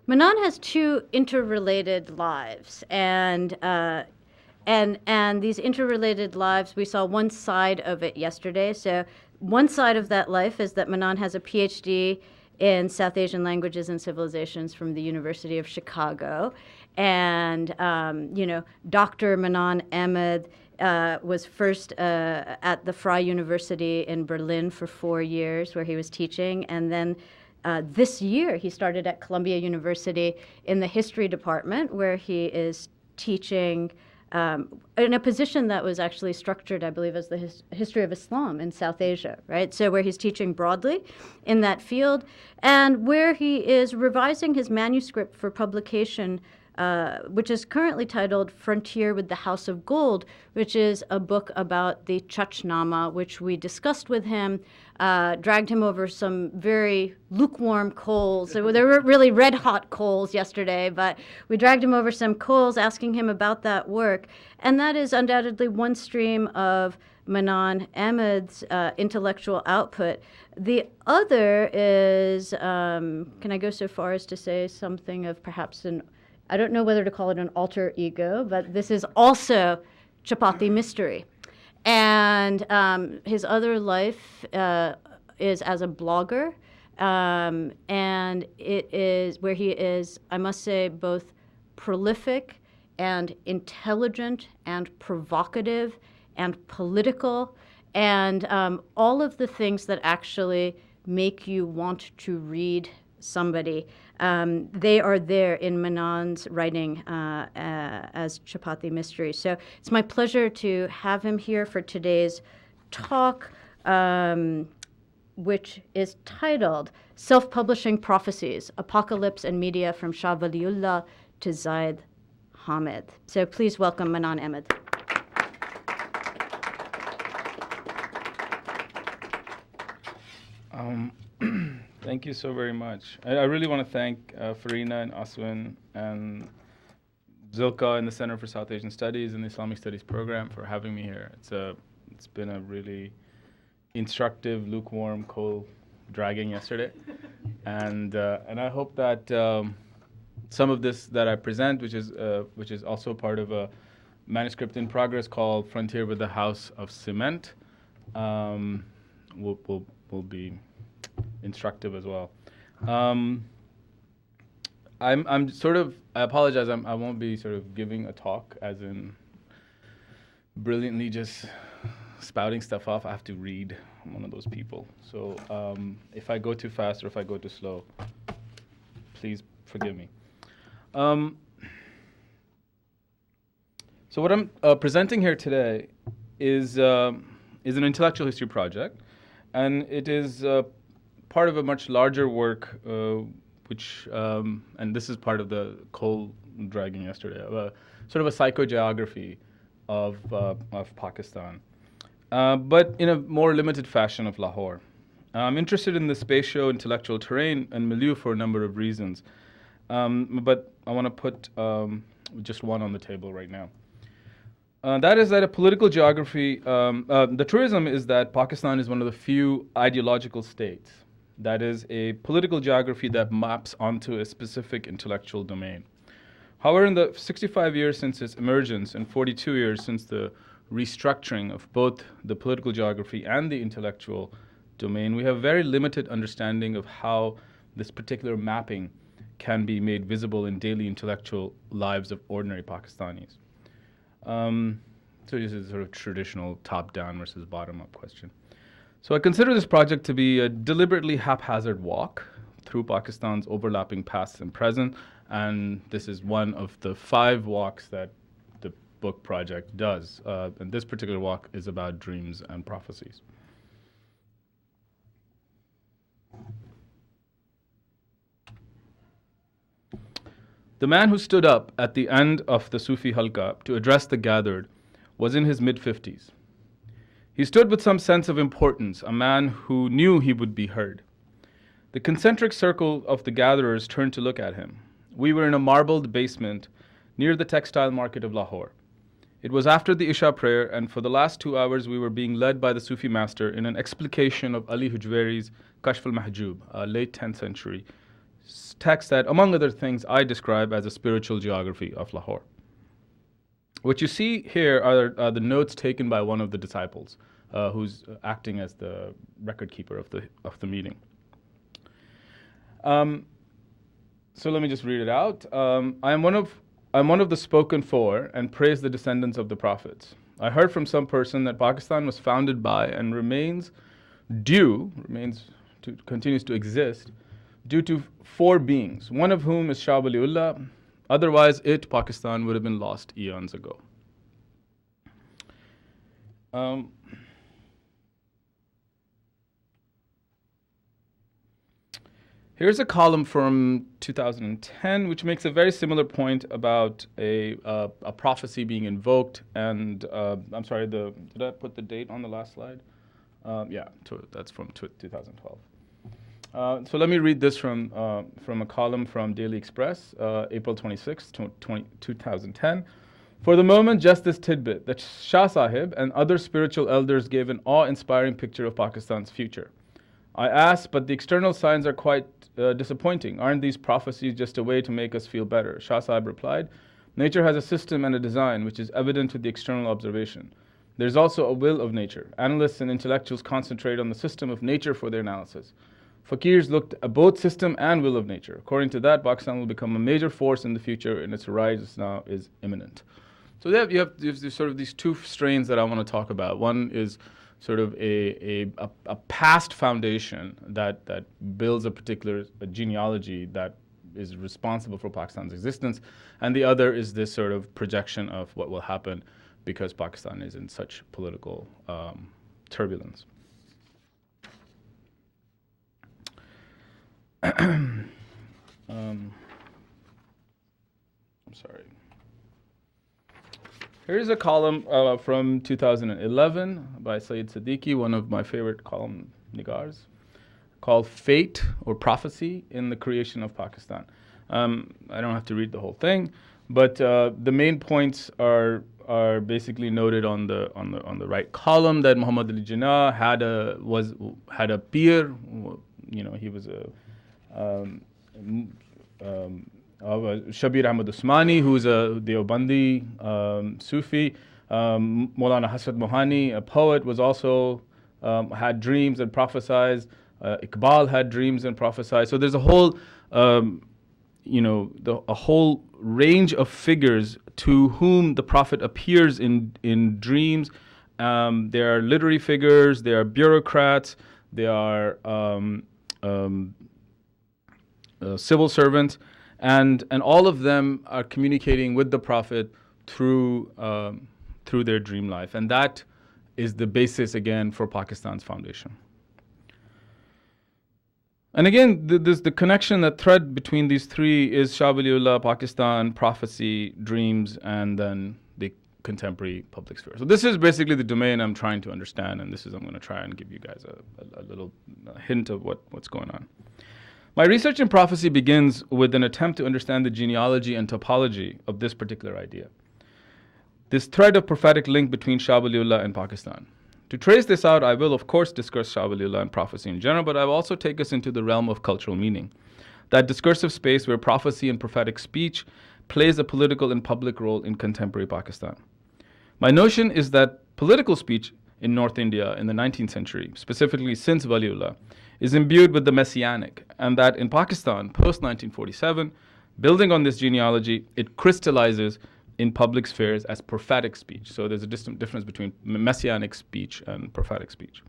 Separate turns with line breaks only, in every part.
Manan has two interrelated lives, and these interrelated lives, we saw one side of it yesterday. So one side of that life is that Manan has a PhD in South Asian languages and civilizations from the University of Chicago, and Dr. Manan Ahmed was first at the Freie University in Berlin for 4 years, where he was teaching, and then this year, he started at Columbia University in the history department, where he is teaching in a position that was actually structured, I believe, as the history of Islam in South Asia, right? So where he's teaching broadly in that field, and where he is revising his manuscript for publication, which is currently titled Frontier with the House of Gold, which is a book about the Chachnama, which we discussed with him, dragged him over some very lukewarm coals. So there were really red-hot coals yesterday, but we dragged him over some coals, asking him about that work. And that is undoubtedly one stream of Manan Ahmed's intellectual output. The other is, can I go so far as to say something of perhaps I don't know whether to call it an alter ego, but this is also Chapati Mystery. And his other life is as a blogger, and it is where he is, I must say, both prolific and intelligent and provocative and political, and all of the things that actually make you want to read somebody. They are there in Manan's writing as Chapati Mystery. So it's my pleasure to have him here for today's talk, which is titled Self-Publishing Prophecies, Apocalypse and Media from Shah Waliullah to Zaid Hamid. So please welcome Manan Ahmed.
Thank you so very much. I really want to thank Farina and Aswin and Zilka in the Center for South Asian Studies and the Islamic Studies program for having me here. It's been a really instructive, lukewarm, coal dragging yesterday, and I hope that some of this that I present, which is also part of a manuscript in progress called Frontier with the House of Cement, will be instructive as well. I'm sort of, I apologize, I won't be sort of giving a talk as in brilliantly just spouting stuff off. I have to read. I'm one of those people. So if I go too fast or if I go too slow, please forgive me. So what I'm presenting here today is an intellectual history project, and it is part of a much larger work, which, and this is part of the coal dragging yesterday, sort of a psychogeography of Pakistan, but in a more limited fashion of Lahore. I'm interested in the spatio intellectual terrain and milieu for a number of reasons, but I want to put just one on the table right now. That is that a political geography, the truism is that Pakistan is one of the few ideological states that is a political geography that maps onto a specific intellectual domain. However, in the 65 years since its emergence and 42 years since the restructuring of both the political geography and the intellectual domain, we have very limited understanding of how this particular mapping can be made visible in daily intellectual lives of ordinary Pakistanis. So this is sort of traditional top-down versus bottom-up question. So I consider this project to be a deliberately haphazard walk through Pakistan's overlapping past and present, and this is one of the 5 walks that the book project does. And this particular walk is about dreams and prophecies. The man who stood up at the end of the Sufi halqa to address the gathered was in his mid-50s. He stood with some sense of importance, a man who knew he would be heard. The concentric circle of the gatherers turned to look at him. We were in a marbled basement near the textile market of Lahore. It was after the Isha prayer, and for the last 2 hours we were being led by the Sufi master in an explication of Ali Hujweri's Kashf al-Mahjub, a late 10th century text that, among other things, I describe as a spiritual geography of Lahore. What you see here are the notes taken by one of the disciples, who's acting as the record keeper of the meeting. So let me just read it out. I'm one of the spoken for, and praise the descendants of the prophets. I heard from some person that Pakistan was founded by and continues to exist due to 4 beings, one of whom is Shah Waliullah. Otherwise, Pakistan, would have been lost eons ago. Here's a column from 2010, which makes a very similar point about a prophecy being invoked. And I'm sorry, did I put the date on the last slide? That's from 2012. So let me read this from a column from Daily Express, April 26, 2010. For the moment, just this tidbit, that Shah Sahib and other spiritual elders gave an awe-inspiring picture of Pakistan's future. I asked, but the external signs are quite disappointing. Aren't these prophecies just a way to make us feel better? Shah Sahib replied, nature has a system and a design which is evident to the external observation. There's also a will of nature. Analysts and intellectuals concentrate on the system of nature for their analysis. Fakirs looked at both system and will of nature. According to that, Pakistan will become a major force in the future, and its rise now is imminent. So you have sort of these 2 strains that I want to talk about. One is sort of a past foundation that builds a particular genealogy that is responsible for Pakistan's existence, and the other is this sort of projection of what will happen because Pakistan is in such political turbulence. I'm sorry. Here's a column from 2011 by Saeed Siddiqui, one of my favorite column nigars, called Fate or Prophecy in the Creation of Pakistan. I don't have to read the whole thing, but the main points are basically noted on the right column, that Muhammad Ali Jinnah had a peer. He was Shabir Ahmad Usmani, who's a Deobandi Sufi. Maulana Hasrat Mohani, a poet, was also had dreams and prophesied. Iqbal had dreams and prophesied. So there's a whole, a whole range of figures to whom the Prophet appears in dreams. There are literary figures, there are bureaucrats, there are civil servants, and all of them are communicating with the Prophet through their dream life, and that is the basis again for Pakistan's foundation. And again, the connection, that thread between these 3 is Shah Waliullah, Pakistan, prophecy, dreams, and then the contemporary public sphere. So this is basically the domain I'm trying to understand, and I'm going to try and give you guys a little hint of what's going on. My research in prophecy begins with an attempt to understand the genealogy and topology of this particular idea. This thread of prophetic link between Shah Waliullah and Pakistan. To trace this out, I will of course discuss Shah Waliullah and prophecy in general, but I will also take us into the realm of cultural meaning, that discursive space where prophecy and prophetic speech plays a political and public role in contemporary Pakistan. My notion is that political speech in North India in the 19th century, specifically since Waliullah, is imbued with the messianic, and that in Pakistan, post-1947, building on this genealogy, it crystallizes in public spheres as prophetic speech. So there's a distinct difference between messianic speech and prophetic speech.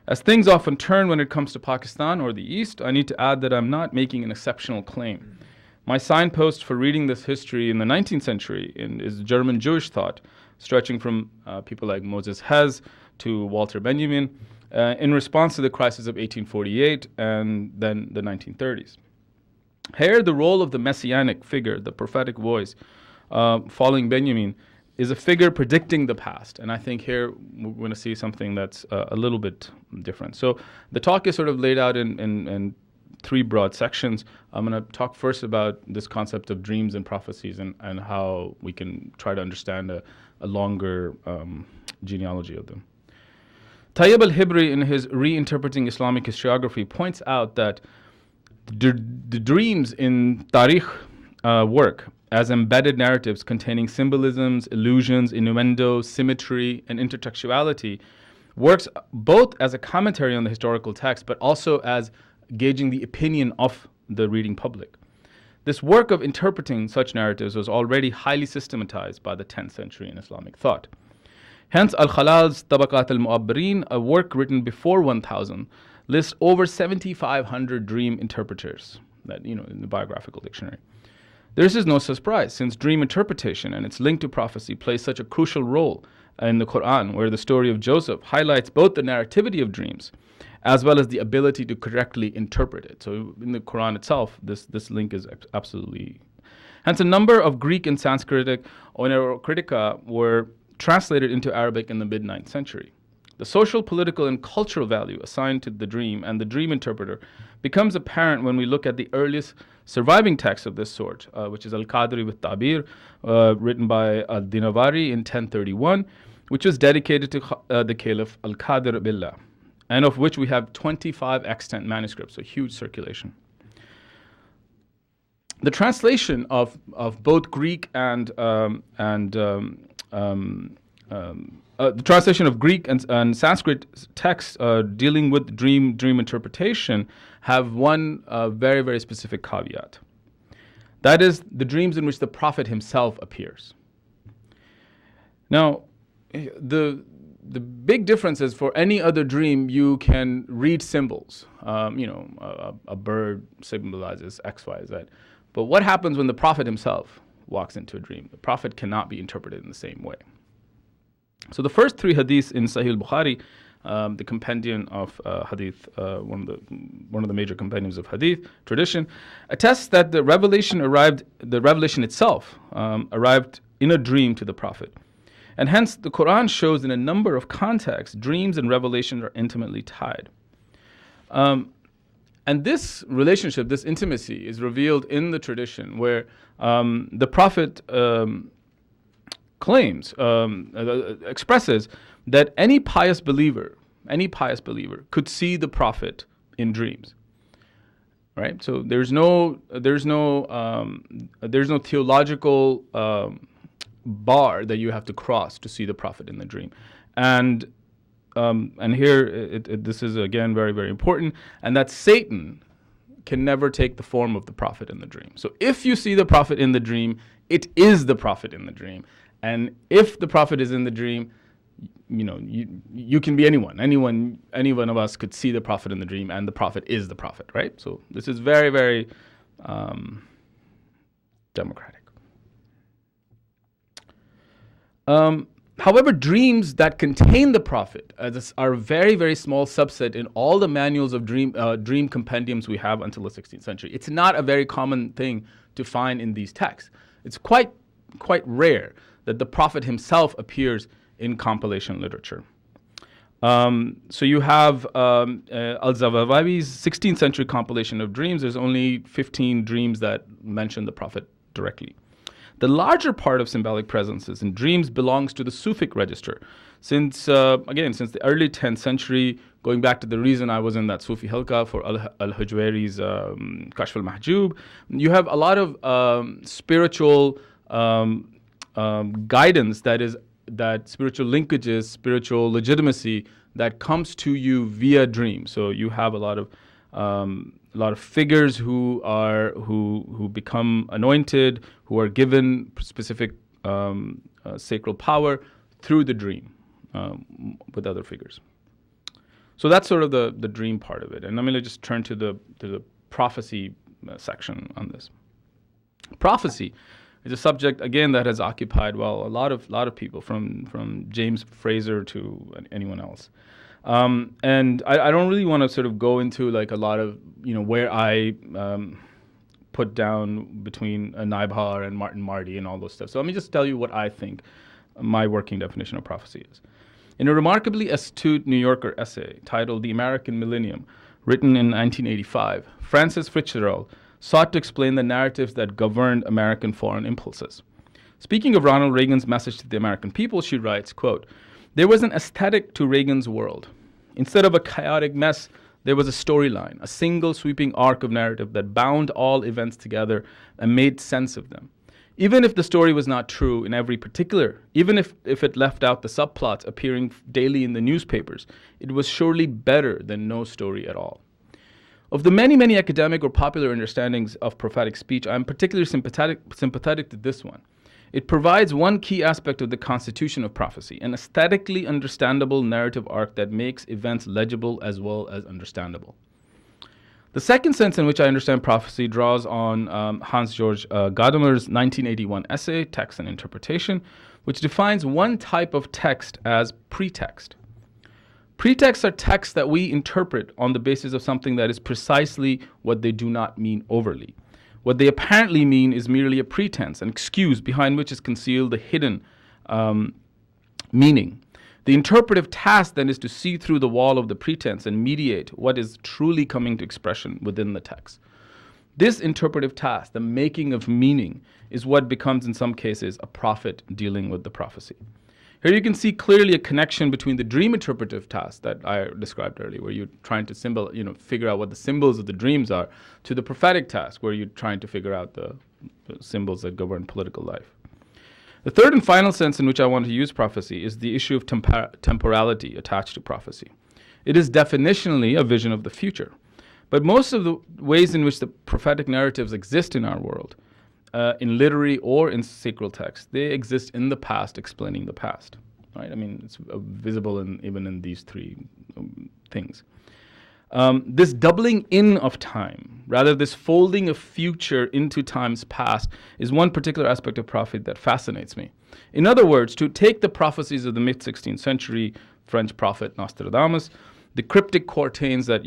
As things often turn when it comes to Pakistan or the East, I need to add that I'm not making an exceptional claim. My signpost for reading this history in the 19th century is German Jewish thought, stretching from people like Moses Hess to Walter Benjamin, in response to the crisis of 1848 and then the 1930s. Here, the role of the messianic figure, the prophetic voice, following Benjamin, is a figure predicting the past. And I think here we're going to see something that's a little bit different. So the talk is sort of laid out in 3 broad sections. I'm going to talk first about this concept of dreams and prophecies and how we can try to understand a longer genealogy of them. Tayyib al-Hibri, in his Reinterpreting Islamic Historiography, points out that The dreams in Tarikh work as embedded narratives containing symbolisms, illusions, innuendo, symmetry, and intertextuality works both as a commentary on the historical text, but also as gauging the opinion of the reading public. This work of interpreting such narratives was already highly systematized by the 10th century in Islamic thought. Hence, Al-Khalal's Tabaqat al-Mu'abbirin, a work written before 1000, lists over 7,500 dream interpreters, that, in the biographical dictionary. This is no surprise, since dream interpretation and its link to prophecy plays such a crucial role in the Quran, where the story of Joseph highlights both the narrativity of dreams as well as the ability to correctly interpret it. So in the Quran itself, this link is absolutely... Hence, a number of Greek and Sanskritic Onerocritica were translated into Arabic in the mid-9th century. The social, political, and cultural value assigned to the dream and the dream interpreter becomes apparent when we look at the earliest surviving text of this sort, which is Al-Qadri with Ta'bir, written by Al-Dinavari in 1031, which was dedicated to the Caliph Al-Qadir Billah, and of which we have 25 extant manuscripts, so huge circulation. The translation of both Greek and the translation of Greek and Sanskrit texts dealing with dream interpretation have one very, very specific caveat. That is the dreams in which the Prophet himself appears. Now, the big difference is, for any other dream, you can read symbols. A bird symbolizes X, Y, Z. But what happens when the Prophet himself walks into a dream? The Prophet cannot be interpreted in the same way. So the first three hadiths in Sahih al-Bukhari, the compendium of hadith, one of the major compendiums of hadith tradition, attests that the revelation itself arrived in a dream to the Prophet. And hence, the Quran shows in a number of contexts, dreams and revelation are intimately tied. And this relationship, this intimacy, is revealed in the tradition where the Prophet claims, expresses that any pious believer could see the Prophet in dreams. Right? So there's no theological bar that you have to cross to see the Prophet in the dream. And here, this is again very, very important, and that Satan can never take the form of the Prophet in the dream. So if you see the Prophet in the dream, it is the Prophet in the dream. And if the Prophet is in the dream, you can be anyone. Any one of us could see the Prophet in the dream, and the Prophet is the Prophet, right? So this is very, very democratic. However, dreams that contain the Prophet are a very, very small subset in all the manuals of dream compendiums we have until the 16th century. It's not a very common thing to find in these texts. It's quite rare that the Prophet himself appears in compilation literature. So you have Al-Zawawabi's 16th century compilation of dreams. There's only 15 dreams that mention the Prophet directly. The larger part of symbolic presences in dreams belongs to the Sufic register. Since the early 10th century, going back to the reason I was in that Sufi halqa for Al-Hujwairi's Kashf al-Mahjub, you have a lot of spiritual guidance, that spiritual linkages, spiritual legitimacy that comes to you via dreams. So you have a lot of figures who become anointed, who are given specific sacral power through the dream with other figures. So that's sort of the dream part of it. And I'm going to just turn to the prophecy section on this. Prophecy is a subject, again, that has occupied, a lot of people, from James Fraser to anyone else. And I don't really want to sort of go into like a lot of, where I put down between Naibhar and Martin Marty and all those stuff. So let me just tell you what I think my working definition of prophecy is. In a remarkably astute New Yorker essay titled The American Millennium, written in 1985, Frances Fitzgerald sought to explain the narratives that governed American foreign impulses. Speaking of Ronald Reagan's message to the American people, she writes, quote, "There was an aesthetic to Reagan's world. Instead of a chaotic mess there was a storyline, a single sweeping arc of narrative that bound all events together and made sense of them. Even if the story was not true in every particular, even if it left out the subplots appearing daily in the newspapers, it was surely better than no story at all. Of the many, many academic or popular understandings of prophetic speech, I am particularly sympathetic to this one. It provides one key aspect of the constitution of prophecy, an aesthetically understandable narrative arc that makes events legible as well as understandable. The second sense in which I understand prophecy draws on Hans-Georg Gadamer's 1981 essay, Text and Interpretation, which defines one type of text as pretext. Pretexts are texts that we interpret on the basis of something that is precisely what they do not mean overtly. What they apparently mean is merely a pretense, an excuse behind which is concealed the hidden meaning. The interpretive task then is to see through the wall of the pretense and mediate what is truly coming to expression within the text. This interpretive task, the making of meaning, is what becomes in some cases a prophet dealing with the prophecy. Here you can see clearly a connection between the dream interpretive task that I described earlier, where you're trying to figure out what the symbols of the dreams are, to the prophetic task, where you're trying to figure out the symbols that govern political life. The third and final sense in which I want to use prophecy is the issue of temporality attached to prophecy. It is definitionally a vision of the future. But most of the ways in which the prophetic narratives exist in our world, in literary or in sacred text, they exist in the past, explaining the past. Right? I mean, it's visible even in these three things. This doubling in of time, rather this folding of future into time's past, is one particular aspect of prophecy that fascinates me. In other words, to take the prophecies of the mid-16th century French prophet Nostradamus, the cryptic quatrains that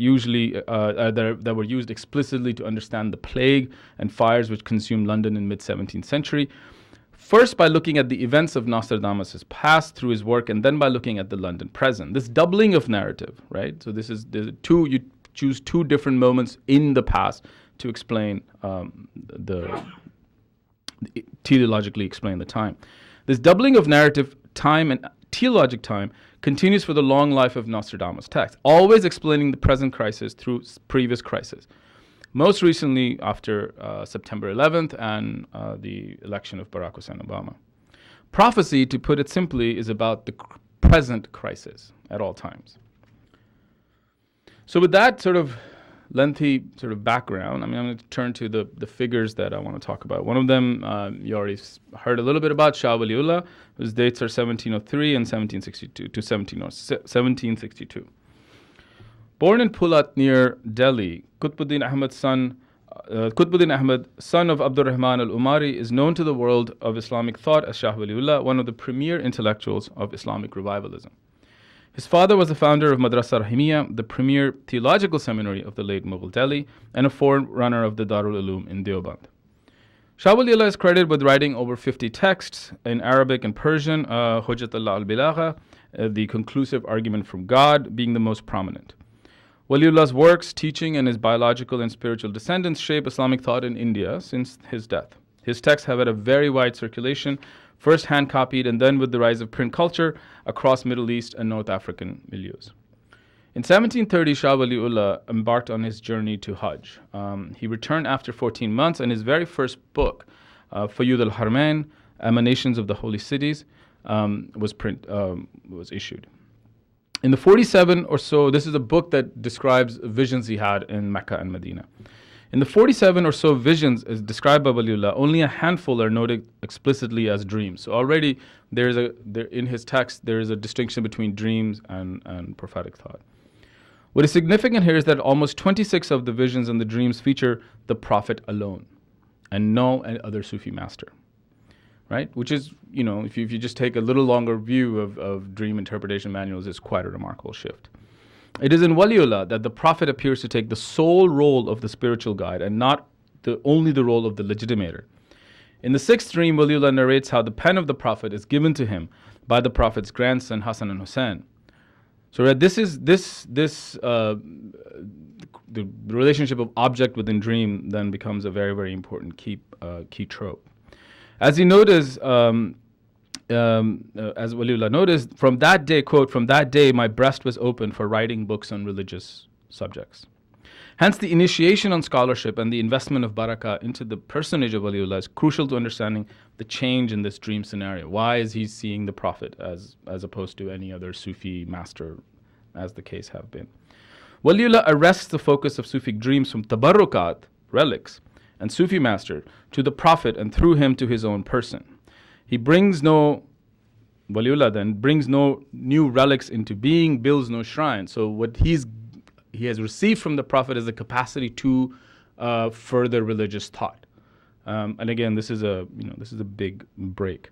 that were used explicitly to understand the plague and fires which consumed London in mid-17th century, first by looking at the events of Nostradamus' past through his work, and then by looking at the London present. This doubling of narrative, right? So you choose two different moments in the past to explain teleologically explain the time. This doubling of narrative time and teleologic time continues for the long life of Nostradamus' text, always explaining the present crisis through previous crisis. Most recently after September 11th and the election of Barack Hussein Obama. Prophecy, to put it simply, is about the present crisis at all times. So with that sort of lengthy sort of background, I'm going to turn to the figures that I want to talk about. One of them you already heard a little bit about, Shah Waliullah, whose dates are 1703 and 1762 to 1762. Born in Pulat near Delhi, Qutbuddin Ahmad, son of Abdur Rahman al-Umari, is known to the world of Islamic thought as Shah Waliullah, one of the premier intellectuals of Islamic revivalism. His father was the founder of Madrasa Rahimiyya, the premier theological seminary of the late Mughal Delhi, and a forerunner of the Darul Uloom in Deoband. Shah Waliullah is credited with writing over 50 texts in Arabic and Persian, Hujjatullah al-Bilagha, the conclusive argument from God, being the most prominent. Waliullah's works, teaching, and his biological and spiritual descendants shape Islamic thought in India since his death. His texts have had a very wide circulation, first hand-copied and then with the rise of print culture across Middle East and North African milieus. In 1730, Shah Waliullah embarked on his journey to Hajj. He returned after 14 months, and his very first book, Fayud al-Harmain, Emanations of the Holy Cities, was issued. In the 47 or so, this is a book that describes visions he had in Mecca and Medina. In the 47 or so visions as described by Waliullah, only a handful are noted explicitly as dreams. So already in his text, there is a distinction between dreams and prophetic thought. What is significant here is that almost 26 of the visions and the dreams feature the prophet alone and no other Sufi master. Right? Which is, if you just take a little longer view of dream interpretation manuals, is quite a remarkable shift. It is in Waliullah that the prophet appears to take the sole role of the spiritual guide and not only the role of the legitimator. In the sixth dream, Waliullah narrates how the pen of the prophet is given to him by the prophet's grandson Hassan and Hussein. So the relationship of object within dream then becomes a very, very important key trope. As he noticed, as Waliullah noticed, from that day, quote, "From that day my breast was open for writing books on religious subjects. Hence, the initiation on scholarship and the investment of Baraka into the personage of Waliullah is crucial to understanding the change in this dream scenario. Why is he seeing the Prophet as opposed to any other Sufi master, as the case have been? Waliullah arrests the focus of Sufic dreams from tabarrukat, relics, and Sufi master to the Prophet and through him to his own person. Waliullah then brings no new relics into being, builds no shrine. So what he has received from the Prophet is the capacity to further religious thought. And again, this is a big break.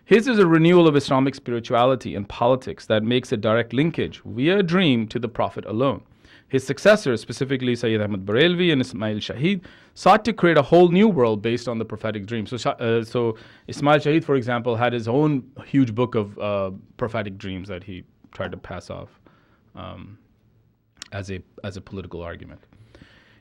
His is a renewal of Islamic spirituality and politics that makes a direct linkage via a dream to the Prophet alone. His successors, specifically Sayyid Ahmad Barelvi and Ismail Shahid, sought to create a whole new world based on the prophetic dream. So Ismail Shahid, for example, had his own huge book of prophetic dreams that he tried to pass off as a political argument.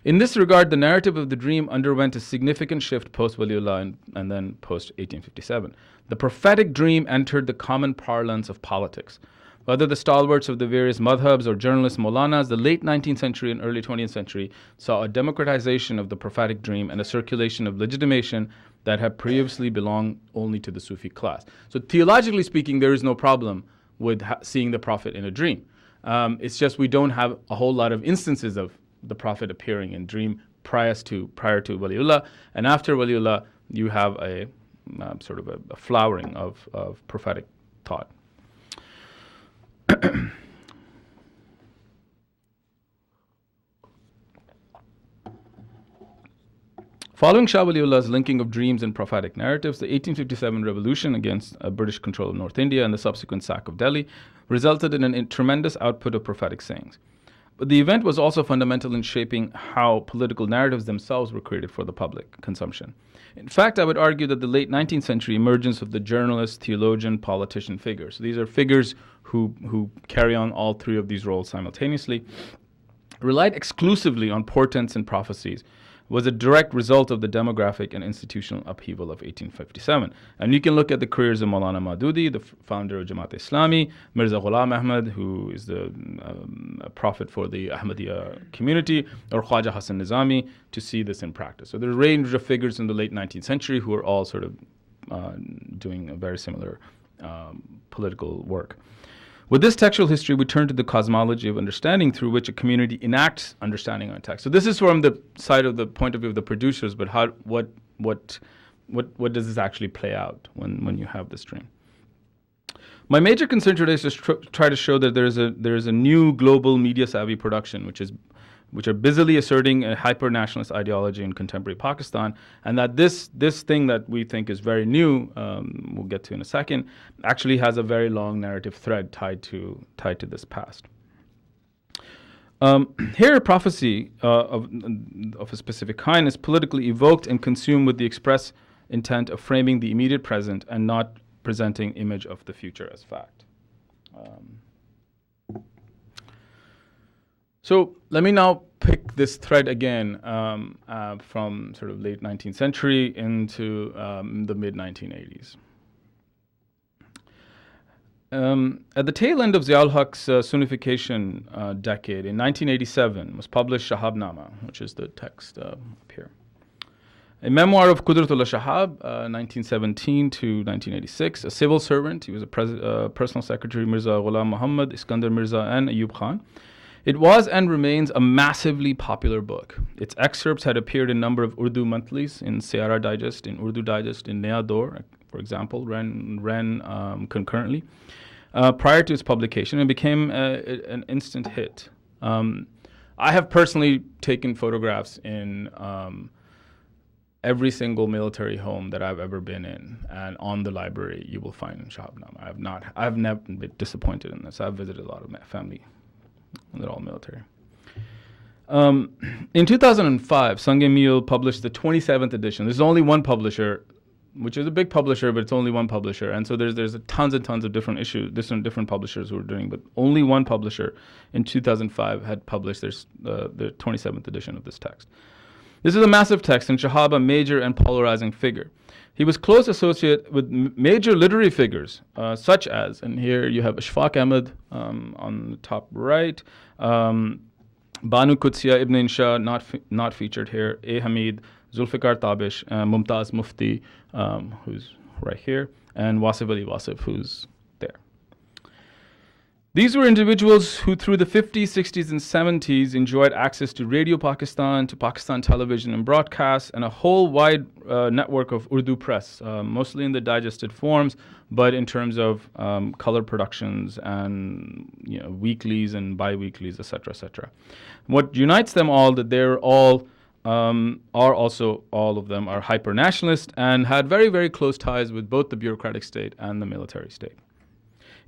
In this regard, the narrative of the dream underwent a significant shift post-Waliullah and then post-1857. The prophetic dream entered the common parlance of politics. Whether the stalwarts of the various madhabs or journalist Maulanas, the late 19th century and early 20th century saw a democratization of the prophetic dream and a circulation of legitimation that had previously belonged only to the Sufi class. So theologically speaking, there is no problem with seeing the Prophet in a dream. It's just we don't have a whole lot of instances of the Prophet appearing in dream prior to Waliullah. And after Waliullah, you have a sort of a flowering of prophetic thought. Following Shah Waliullah's linking of dreams and prophetic narratives, the 1857 revolution against British control of North India and the subsequent sack of Delhi resulted in a tremendous output of prophetic sayings. But the event was also fundamental in shaping how political narratives themselves were created for the public consumption. In fact, I would argue that the late 19th century emergence of the journalist, theologian, politician figures, these are figures who carry on all three of these roles simultaneously, relied exclusively on portents and prophecies, was a direct result of the demographic and institutional upheaval of 1857. And you can look at the careers of Maulana Maududi, the founder of Jamaat Islami, Mirza Ghulam Ahmad, who is the prophet for the Ahmadiyya community, or Khwaja Hassan Nizami, to see this in practice. So there's a range of figures in the late 19th century who are all sort of doing a very similar political work. With this textual history, we turn to the cosmology of understanding through which a community enacts understanding on a text. So this is from the side of the point of view of the producers, but what does this actually play out when you have this dream? My major concern today is to try to show that there is a new global media savvy production which are busily asserting a hyper-nationalist ideology in contemporary Pakistan, and that this thing that we think is very new, we'll get to in a second, actually has a very long narrative thread tied to this past. Here, a prophecy of a specific kind is politically evoked and consumed with the express intent of framing the immediate present and not presenting image of the future as fact. So let me now pick this thread again from sort of late 19th century into the mid-1980s. At the tail end of Ziaul Haq's Sunnification decade, in 1987, was published Shahabnama, which is the text up here. A memoir of Qudratullah Shahab, 1917 to 1986, a civil servant. He was a personal secretary, Mirza Ghulam Muhammad, Iskandar Mirza, and Ayub Khan. It was and remains a massively popular book. Its excerpts had appeared in a number of Urdu monthlies, in Sayara Digest, in Urdu Digest, in Naya Dor, for example, ran concurrently prior to its publication and became an instant hit. I have personally taken photographs in every single military home that I've ever been in, and on the library you will find Shahabnama. I've never been disappointed in this. I've visited a lot of my family. They're all military. In 2005, Sange Meal published the 27th edition. There's only one publisher, which is a big publisher, but it's only one publisher. And so there's tons and tons of different issues, different publishers who are doing, but only one publisher in 2005 had published the 27th edition of this text. This is a massive text, and Shahab a major and polarizing figure. He was close associate with major literary figures, such as, and here you have Ashfaq Ahmed on the top right, Banu Qudsiya Ibn Insha, not featured here. A. Hamid, Zulfikar Tabish, Mumtaz Mufti, who's right here, and Wasif Ali Wasif, who's there. These were individuals who through the 50s, 60s, and 70s enjoyed access to Radio Pakistan, to Pakistan television and broadcasts, and a whole wide network of Urdu press, mostly in the digested forms, but in terms of color productions and weeklies and bi-weeklies, etc., etc. What unites them all, that they're all are also, all of them are hyper-nationalist and had very, very close ties with both the bureaucratic state and the military state.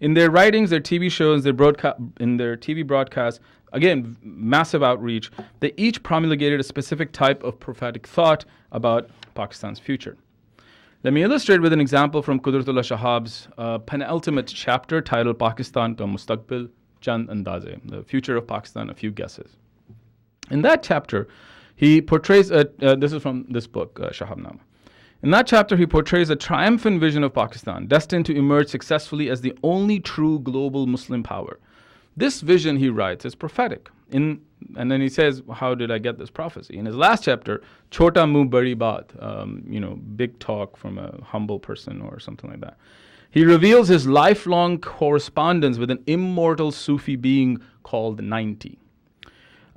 In their writings, their TV shows, in their TV broadcasts, again, massive outreach, they each promulgated a specific type of prophetic thought about Pakistan's future. Let me illustrate with an example from Qudratullah Shahab's penultimate chapter titled Pakistan Ka Mustaqbil Chand Andaze, the future of Pakistan, a few guesses. In that chapter, he portrays, this is from this book, Shahabnama. In that chapter, he portrays a triumphant vision of Pakistan, destined to emerge successfully as the only true global Muslim power. This vision, he writes, is prophetic. And then he says, how did I get this prophecy? In his last chapter, Chota Muh Badi Baat, big talk from a humble person or something like that. He reveals his lifelong correspondence with an immortal Sufi being called 90.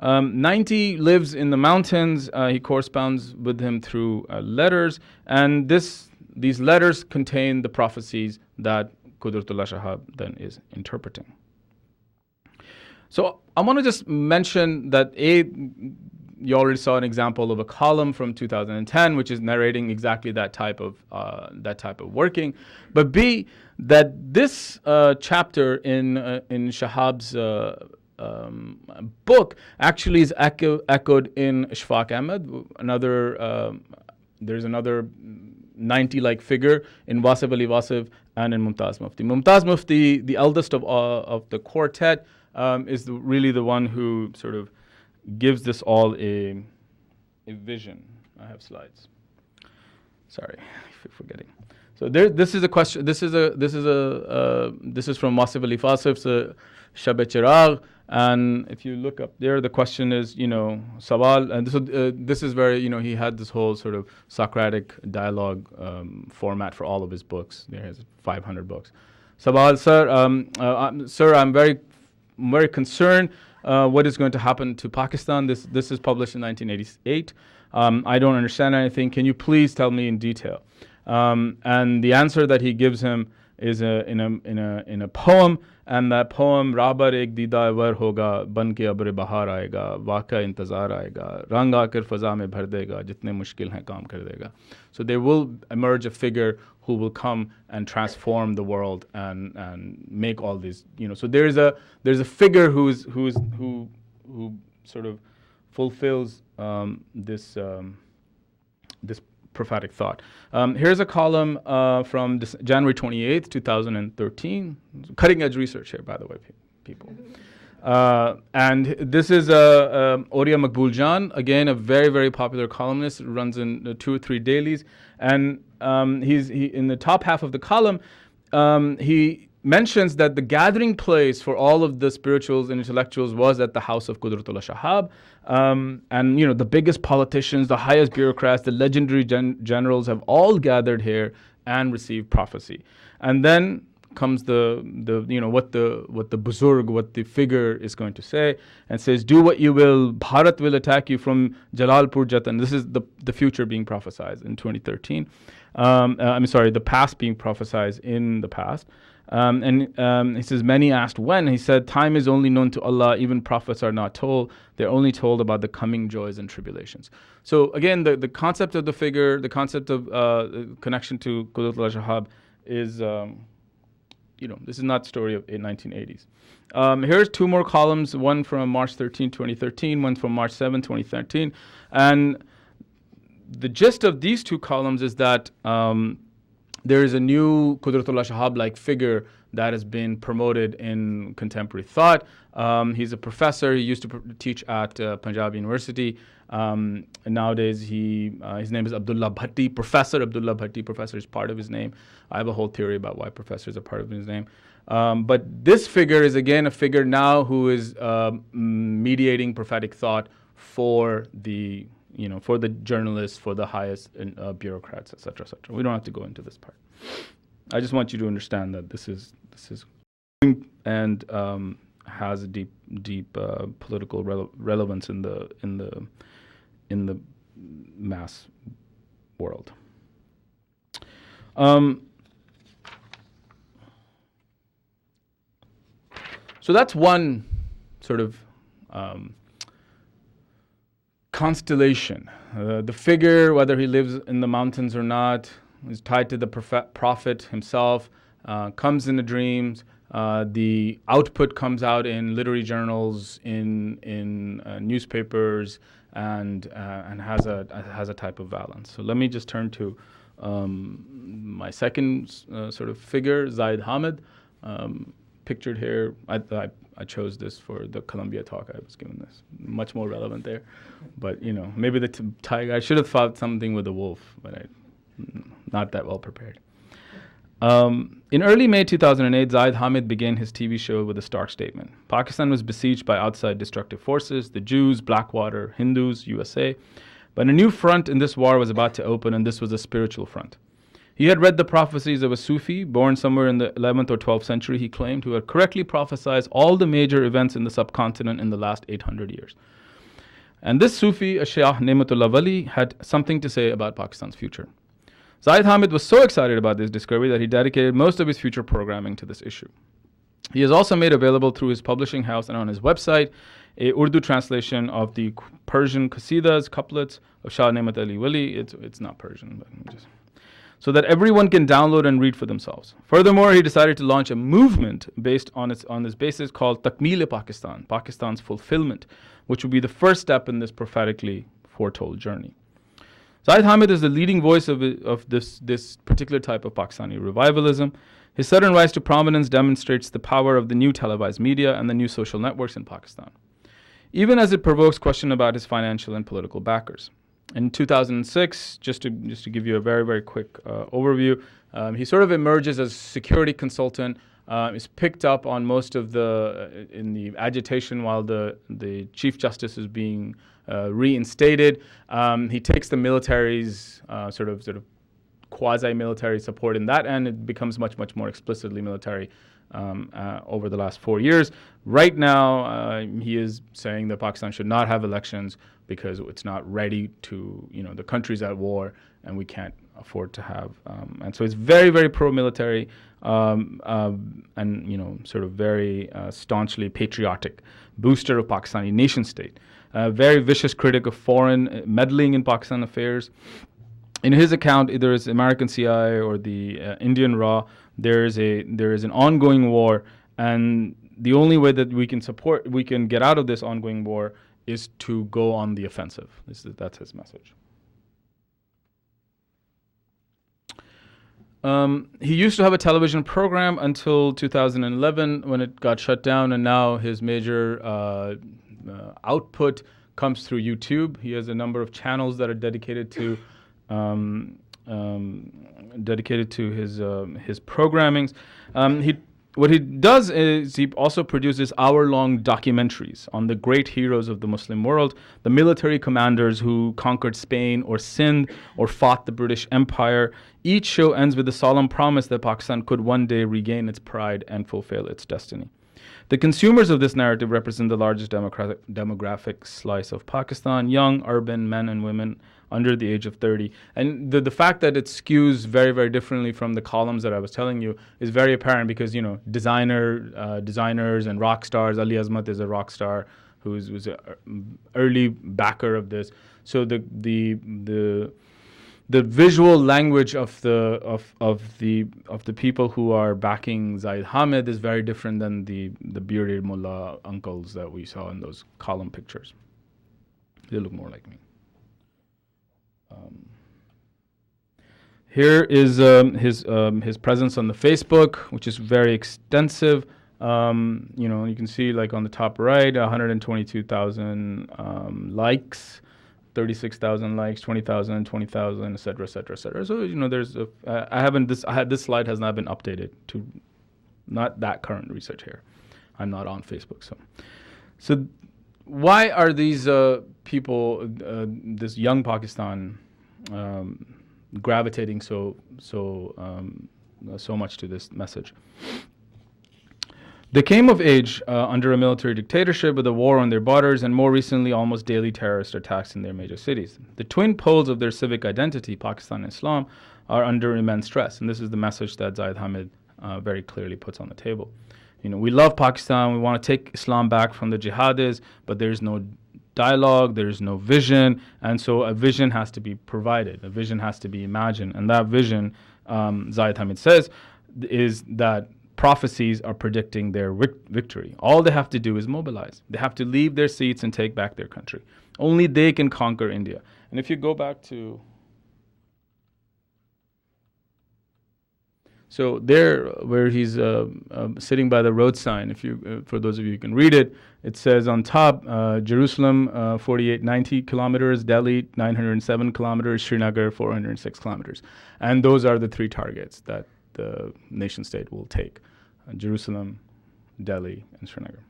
90 lives in the mountains. He corresponds with him through letters, and these letters contain the prophecies that Qudratullah Shahab then is interpreting. So I want to just mention that you already saw an example of a column from 2010, which is narrating exactly that type of working. But B, that this chapter in Shahab's book actually is echoed in Ishfaq Ahmed. There's another 90-like figure in Wasif Ali Wasif and in Mumtaz Mufti. Mumtaz Mufti, the eldest of the quartet, is really the one who sort of gives this all a vision. I have slides. Sorry, I keep forgetting. So this is a question. This is from Wasif Ali Wasif's Shab-e-Chiragh. And if you look up there, the question is, Sawal, and this is very, he had this whole sort of Socratic dialogue format for all of his books. There has 500 books. Sawal, sir, I'm very concerned. What is going to happen to Pakistan? This is published in 1988. I don't understand anything. Can you please tell me in detail? And the answer that he gives him is in a poem, and that poem, Rabar ek dida war hoga, ban ke abre bahar aayega, waka intazar aayega, rang aakar faza mein bhar dega, jitne mushkil hain kaam kar dega. So there will emerge a figure who will come and transform the world and make all these, So there's a figure who sort of fulfills this prophetic thought. Here's a column from January 28th, 2013. Cutting edge research here, by the way, people. And this is Oria Maqbool Jan, again, a very, very popular columnist, runs in 2 or 3 dailies. And he in the top half of the column, he mentions that the gathering place for all of the spirituals and intellectuals was at the house of Qudratullah Shahab. And, the biggest politicians, the highest bureaucrats, the legendary generals have all gathered here and received prophecy. And then comes what the buzurg, what the figure is going to say, and says, do what you will, Bharat will attack you from Jalalpur Jatan. This is the future being prophesied in 2013. The past being prophesied in the past. He says, many asked when. He said, time is only known to Allah. Even prophets are not told. They're only told about the coming joys and tribulations. So again, the concept of the figure, the concept of connection to Qudratullah Shahab is, this is not the story of 1980s. Here's 2 more columns, one from March 13, 2013, one from March 7, 2013. And the gist of these 2 columns is that there is a new Qudratullah Shahab-like figure that has been promoted in contemporary thought. He's a professor. He used to teach at Punjab University. And nowadays, his name is Abdullah Bhatti. Professor Abdullah Bhatti. Professor is part of his name. I have a whole theory about why professors are part of his name. But this figure is, again, a figure now who is mediating prophetic thought for the journalists, for the highest bureaucrats, et cetera, et cetera. We don't have to go into this part. I just want you to understand that this is and has a deep political relevance in the mass world. So that's one sort of constellation. The figure, whether he lives in the mountains or not, is tied to the prophet himself, comes in the dreams. The output comes out in literary journals, in newspapers, and has a type of balance. So let me just turn to my second sort of figure, Zaid Hamid, pictured here. I chose this for the Columbia talk. I was given this. Much more relevant there. But, maybe the tiger. I should have thought something with the wolf, but not that well prepared. In early May 2008, Zaid Hamid began his TV show with a stark statement. Pakistan was besieged by outside destructive forces, the Jews, Blackwater, Hindus, USA. But a new front in this war was about to open, and this was a spiritual front. He had read the prophecies of a Sufi, born somewhere in the 11th or 12th century, he claimed, who had correctly prophesied all the major events in the subcontinent in the last 800 years. And this Sufi, Shah Nematullah Wali, had something to say about Pakistan's future. Zaid Hamid was so excited about this discovery that he dedicated most of his future programming to this issue. He has also made available through his publishing house and on his website a Urdu translation of the Persian Qasidas, couplets of Shah Nemat Ali Wali. It's not Persian, but so that everyone can download and read for themselves. Furthermore, he decided to launch a movement based on this basis called Takmil-e-Pakistan, Pakistan's fulfillment, which would be the first step in this prophetically foretold journey. Zaid Hamid is the leading voice of this particular type of Pakistani revivalism. His sudden rise to prominence demonstrates the power of the new televised media and the new social networks in Pakistan, even as it provokes question about his financial and political backers. In 2006, just to give you a very, very quick overview, he sort of emerges as a security consultant, is picked up on most of in the agitation while the Chief Justice is being reinstated. He takes the military's sort of quasi-military support in that end. It becomes much, much more explicitly military over the last 4 years. Right now, he is saying that Pakistan should not have elections because it's not ready to, the country's at war and we can't afford to have. And so it's very, very pro-military and, sort of very staunchly patriotic booster of Pakistani nation state. Very vicious critic of foreign meddling in Pakistan affairs. In his account, either it's American CIA or the Indian RAW, there is an ongoing war, and the only way that we can get out of this ongoing war is to go on the offensive. That's his message. He used to have a television program until 2011 when it got shut down, and now his major output comes through YouTube. He has a number of channels that are dedicated to his programmings. What he does is he also produces hour-long documentaries on the great heroes of the Muslim world, the military commanders who conquered Spain or Sindh or fought the British Empire. Each show ends with the solemn promise that Pakistan could one day regain its pride and fulfill its destiny. The consumers of this narrative represent the largest demographic slice of Pakistan, young, urban men and women under the age of 30. And the fact that it skews very, very differently from the columns that I was telling you is very apparent because, designers and rock stars, Ali Azmat is a rock star who was an early backer of this. So the visual language of the people who are backing Zaid Hamid is very different than the bearded mullah uncles that we saw in those column pictures. They look more like me. Here is his presence on the Facebook, which is very extensive. You can see like on the top right, 122,000 likes, 36,000 likes, 20,000, 20,000, et cetera, et cetera, et cetera. So there's this slide has not been updated to not that current research here. I'm not on Facebook, so why are these people, this young Pakistan, gravitating so much to this message? They came of age under a military dictatorship with a war on their borders and more recently almost daily terrorist attacks in their major cities. The twin poles of their civic identity, Pakistan and Islam, are under immense stress, and this is the message that Zahid Hamid very clearly puts on the table. We love Pakistan, we want to take Islam back from the jihadis, but there's no dialogue, there's no vision, and so a vision has to be provided, a vision has to be imagined, and that vision, Zahid Hamid says, is that prophecies are predicting their victory. All they have to do is mobilize. They have to leave their seats and take back their country. Only they can conquer India. And if you go back to... So there, where he's sitting by the road sign, if you, for those of you who can read it, it says on top, Jerusalem, 4890 kilometers, Delhi, 907 kilometers, Srinagar, 406 kilometers. And those are the three targets that the nation state will take: Jerusalem, Delhi, and Srinagar.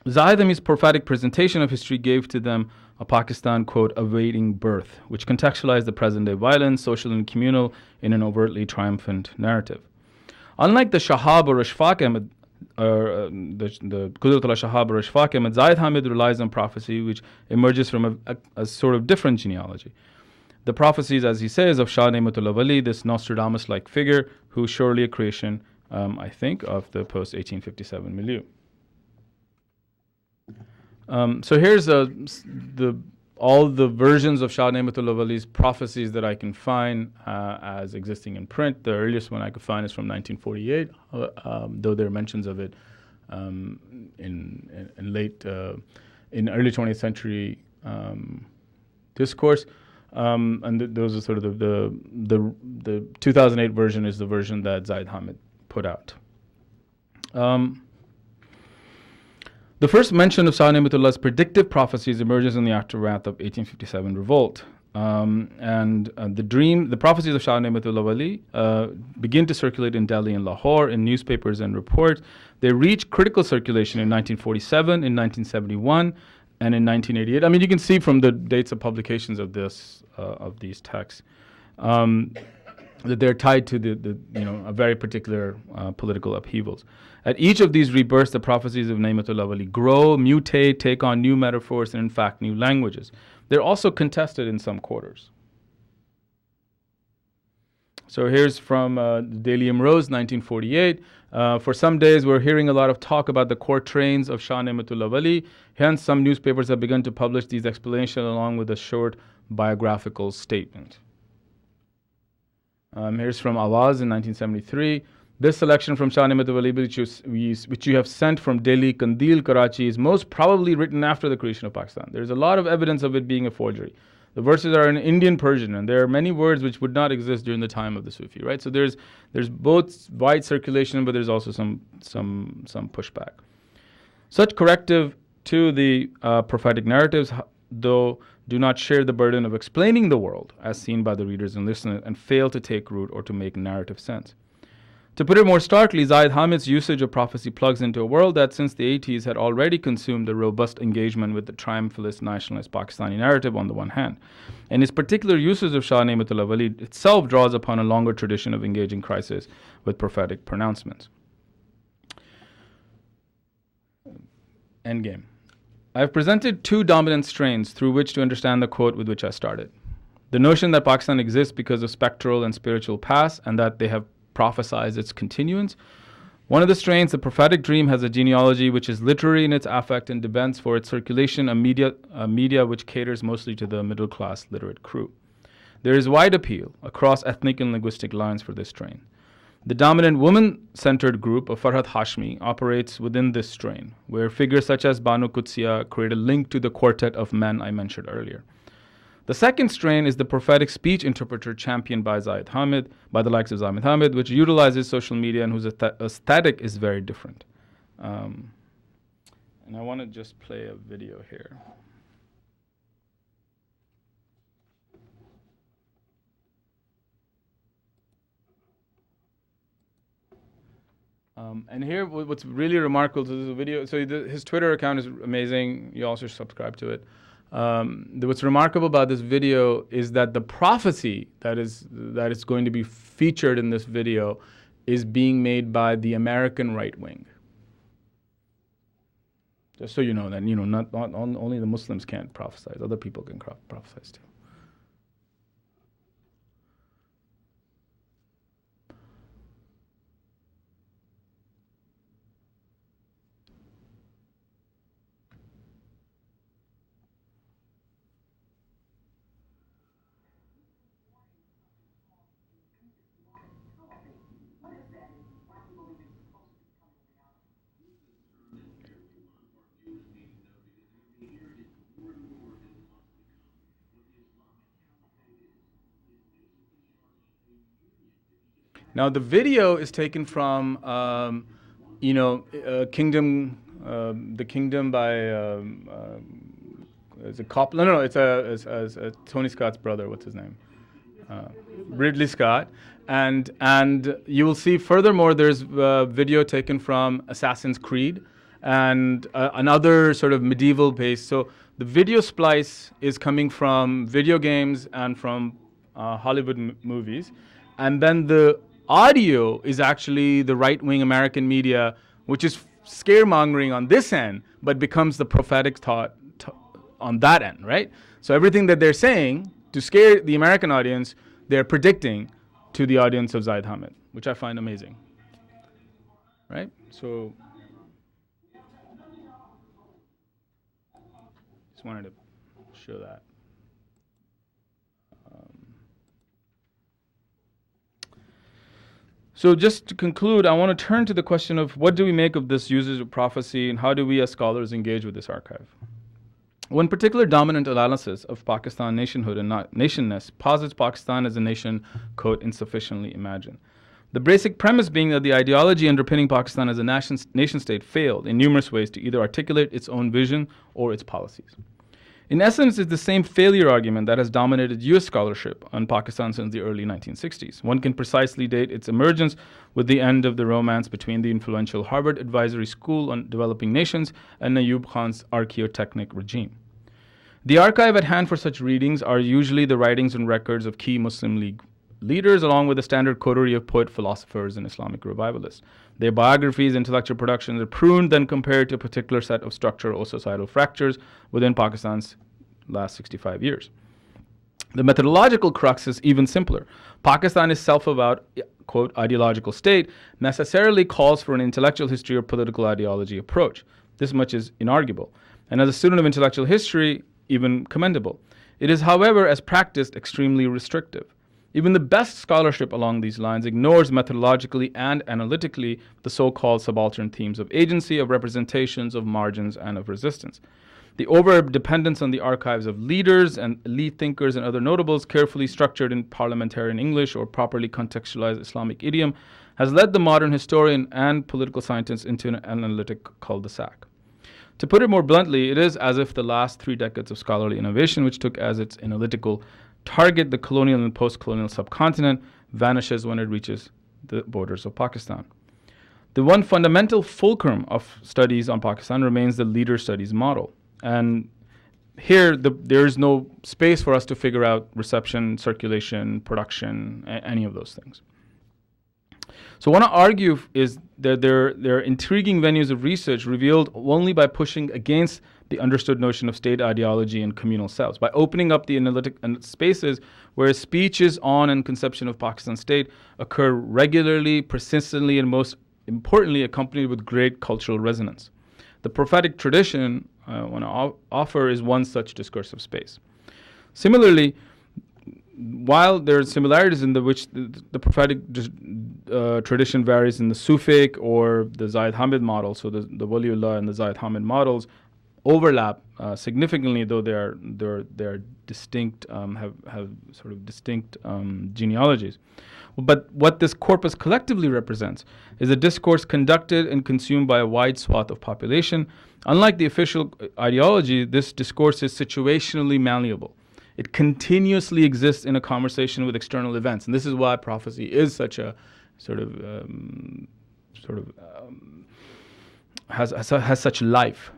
Zahid Hamid's prophetic presentation of history gave to them a Pakistan, quote, awaiting birth, which contextualized the present-day violence, social and communal, in an overtly triumphant narrative. Unlike the Shahab or Ashfaq Ahmed, the Qudratullah Shahab or Ashfaq Ahmed, Zahid Hamid relies on prophecy which emerges from a sort of different genealogy. The prophecies, as he says, of Shah Ne'matullah Wali, this Nostradamus-like figure, who is surely a creation, I think, of the post-1857 milieu. So here's all the versions of Shah Ne'matullah Wali's prophecies that I can find as existing in print. The earliest one I could find is from 1948, though there are mentions of it in early 20th century discourse. And those are sort of the 2008 version is the version that Zahid Hamid put out. The first mention of Shah Ne'matullah's predictive prophecies emerges in the aftermath of 1857 revolt. The prophecies of Shah Ne'matullah Wali begin to circulate in Delhi and Lahore in newspapers and reports. They reach critical circulation in 1947, in 1971, and in 1988. I mean, you can see from the dates of publications of these texts that they're tied to a very particular political upheavals. At each of these rebirths, the prophecies of Ne'matullah Wali grow, mutate, take on new metaphors, and in fact, new languages. They're also contested in some quarters. So here's from the Daily Imroz, 1948. For some days, we're hearing a lot of talk about the quatrains of Shah Ne'matullah Wali. Hence, some newspapers have begun to publish these explanations along with a short biographical statement. Here's from Awaz in 1973. This selection from Shah Ne'matullah Wali, which you have sent from Delhi, Kandil, Karachi, is most probably written after the creation of Pakistan. There's a lot of evidence of it being a forgery. The verses are in Indian Persian, and there are many words which would not exist during the time of the Sufi, right? So there's both wide circulation, but there's also some pushback. Such corrective to the prophetic narratives, though, do not share the burden of explaining the world as seen by the readers and listeners, and fail to take root or to make narrative sense. To put it more starkly, Zahid Hamid's usage of prophecy plugs into a world that since the 80s had already consumed a robust engagement with the triumphalist nationalist Pakistani narrative on the one hand, and his particular uses of Shah Ne'matullah Wali itself draws upon a longer tradition of engaging crisis with prophetic pronouncements. Endgame. I have presented two dominant strains through which to understand the quote with which I started. The notion that Pakistan exists because of spectral and spiritual past, and that they have prophesied its continuance. One of the strains, the prophetic dream, has a genealogy which is literary in its affect and depends for its circulation a media which caters mostly to the middle-class literate crew. There is wide appeal across ethnic and linguistic lines for this strain. The dominant woman-centered group of Farhat Hashmi operates within this strain, where figures such as Banu Qudsiya create a link to the quartet of men I mentioned earlier. The second strain is the prophetic speech interpreter championed by Zahid Hamid, by the likes of Zahid Hamid, which utilizes social media and whose aesthetic is very different. And I want to just play a video here. And here, what's really remarkable to this video, so his Twitter account is amazing. You also subscribe to it. What's remarkable about this video is that the prophecy that is going to be featured in this video is being made by the American right wing. Just so you know that, not only the Muslims can't prophesy, other people can prophesy too. Now, the video is taken from, Kingdom, The Kingdom by, is it Coppola? No, it's Tony Scott's brother. What's his name? Ridley Scott. And you will see, furthermore, there's video taken from Assassin's Creed and another sort of medieval base. So the video splice is coming from video games and from Hollywood movies. And then the audio is actually the right-wing American media, which is scaremongering on this end, but becomes the prophetic thought on that end, right? So everything that they're saying to scare the American audience, they're predicting to the audience of Zahid Hamid, which I find amazing, right? So just wanted to show that. So just to conclude, I want to turn to the question of what do we make of this usage of prophecy and how do we as scholars engage with this archive? One particular dominant analysis of Pakistan nationhood and nationness posits Pakistan as a nation, quote, insufficiently imagined. The basic premise being that the ideology underpinning Pakistan as a nation state failed in numerous ways to either articulate its own vision or its policies. In essence, it's the same failure argument that has dominated US scholarship on Pakistan since the early 1960s. One can precisely date its emergence with the end of the romance between the influential Harvard Advisory School on Developing Nations and Ayub Khan's archaeotechnic regime. The archive at hand for such readings are usually the writings and records of key Muslim League leaders, along with the standard coterie of poet philosophers and Islamic revivalists. Their biographies, intellectual productions are pruned, then compared to a particular set of structural or societal fractures within Pakistan's last 65 years. The methodological crux is even simpler. Pakistan is self-avowed, quote, ideological state necessarily calls for an intellectual history or political ideology approach. This much is inarguable. And as a student of intellectual history, even commendable. It is, however, as practiced, extremely restrictive. Even the best scholarship along these lines ignores methodologically and analytically the so-called subaltern themes of agency, of representations, of margins, and of resistance. The over-dependence on the archives of leaders and elite thinkers and other notables carefully structured in parliamentarian English or properly contextualized Islamic idiom has led the modern historian and political scientist into an analytic cul-de-sac. To put it more bluntly, it is as if the last 3 decades of scholarly innovation, which took as its analytical target the colonial and post-colonial subcontinent, vanishes when it reaches the borders of Pakistan. The one fundamental fulcrum of studies on Pakistan remains the leader studies model. And here, there is no space for us to figure out reception, circulation, production, any of those things. So what I want to argue is that there are intriguing venues of research revealed only by pushing against the understood notion of state ideology and communal selves, by opening up the analytic spaces where speeches on and conception of Pakistan state occur regularly, persistently, and most importantly, accompanied with great cultural resonance. The prophetic tradition I want to offer is one such discursive space. Similarly, while there are similarities in which the prophetic tradition varies in the Sufic or the Zaid Hamid model, so the Waliullah and the Zaid Hamid models overlap significantly, though they are distinct, have sort of distinct genealogies. But what this corpus collectively represents is a discourse conducted and consumed by a wide swath of population. Unlike the official ideology, this discourse is situationally malleable. It continuously exists in a conversation with external events, and this is why prophecy is such a has such life.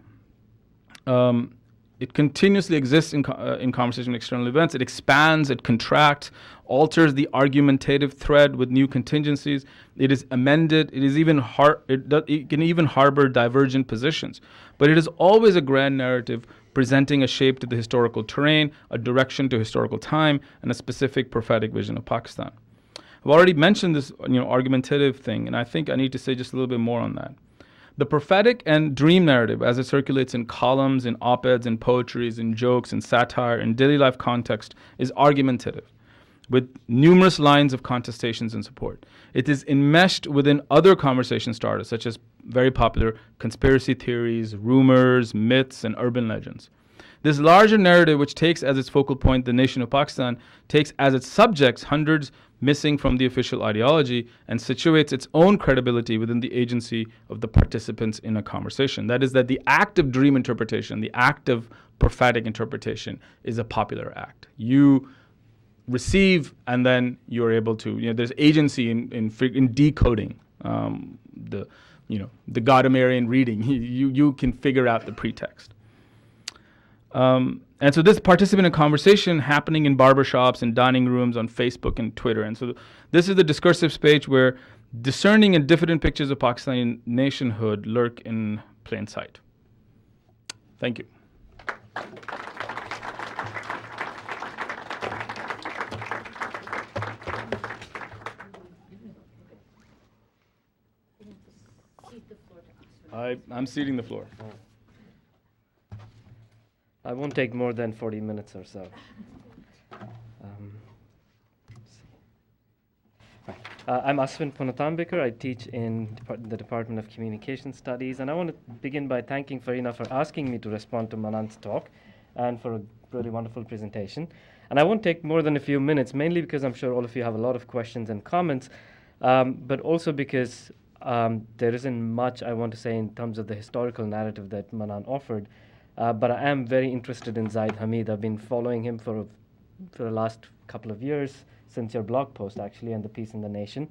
It continuously exists in conversation with external events. It expands, it contracts, alters the argumentative thread with new contingencies. It is amended. It is even it can even harbor divergent positions. But it is always a grand narrative presenting a shape to the historical terrain, a direction to historical time, and a specific prophetic vision of Pakistan. I've already mentioned this, argumentative thing, and I think I need to say just a little bit more on that. The prophetic and dream narrative, as it circulates in columns, in op-eds, in poetries, in jokes, in satire, in daily life context, is argumentative, with numerous lines of contestations and support. It is enmeshed within other conversation starters, such as very popular conspiracy theories, rumors, myths, and urban legends. This larger narrative, which takes as its focal point the nation of Pakistan, takes as its subjects hundreds missing from the official ideology and situates its own credibility within the agency of the participants in a conversation. That is, that the act of dream interpretation, the act of prophetic interpretation, is a popular act. You receive, and then you're able to, there's agency in decoding the Gadamerean reading. You can figure out the pretext. And so this participant in conversation happening in barbershops and dining rooms, on Facebook and Twitter. And so this is the discursive space where discerning and diffident pictures of Pakistani nationhood lurk in plain sight. Thank you. I'm ceding the floor.
I won't take more than 40 minutes or so. I'm Aswin Punatambekar. I teach in the Department of Communication Studies, and I want to begin by thanking Farina for asking me to respond to Manan's talk and for a really wonderful presentation. And I won't take more than a few minutes, mainly because I'm sure all of you have a lot of questions and comments, but also because there isn't much I want to say in terms of the historical narrative that Manan offered. But I am very interested in Zaid Hamid. I've been following him for the last couple of years, since your blog post, actually, and the piece in The Nation.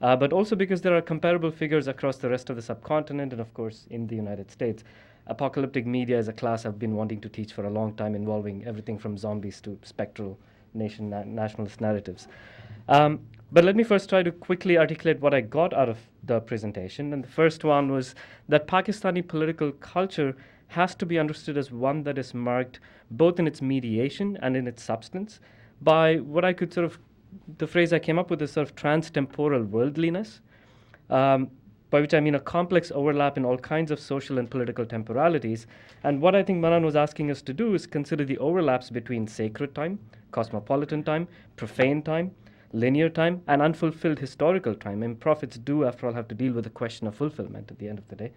But also because there are comparable figures across the rest of the subcontinent and, of course, in the United States. Apocalyptic media is a class I've been wanting to teach for a long time, involving everything from zombies to spectral nationalist narratives. But let me first try to quickly articulate what I got out of the presentation. And the first one was that Pakistani political culture has to be understood as one that is marked both in its mediation and in its substance by what I could the phrase I came up with is trans-temporal worldliness, by which I mean a complex overlap in all kinds of social and political temporalities. And what I think Manan was asking us to do is consider the overlaps between sacred time, cosmopolitan time, profane time, linear time, and unfulfilled historical time. And prophets do, after all, have to deal with the question of fulfillment at the end of the day.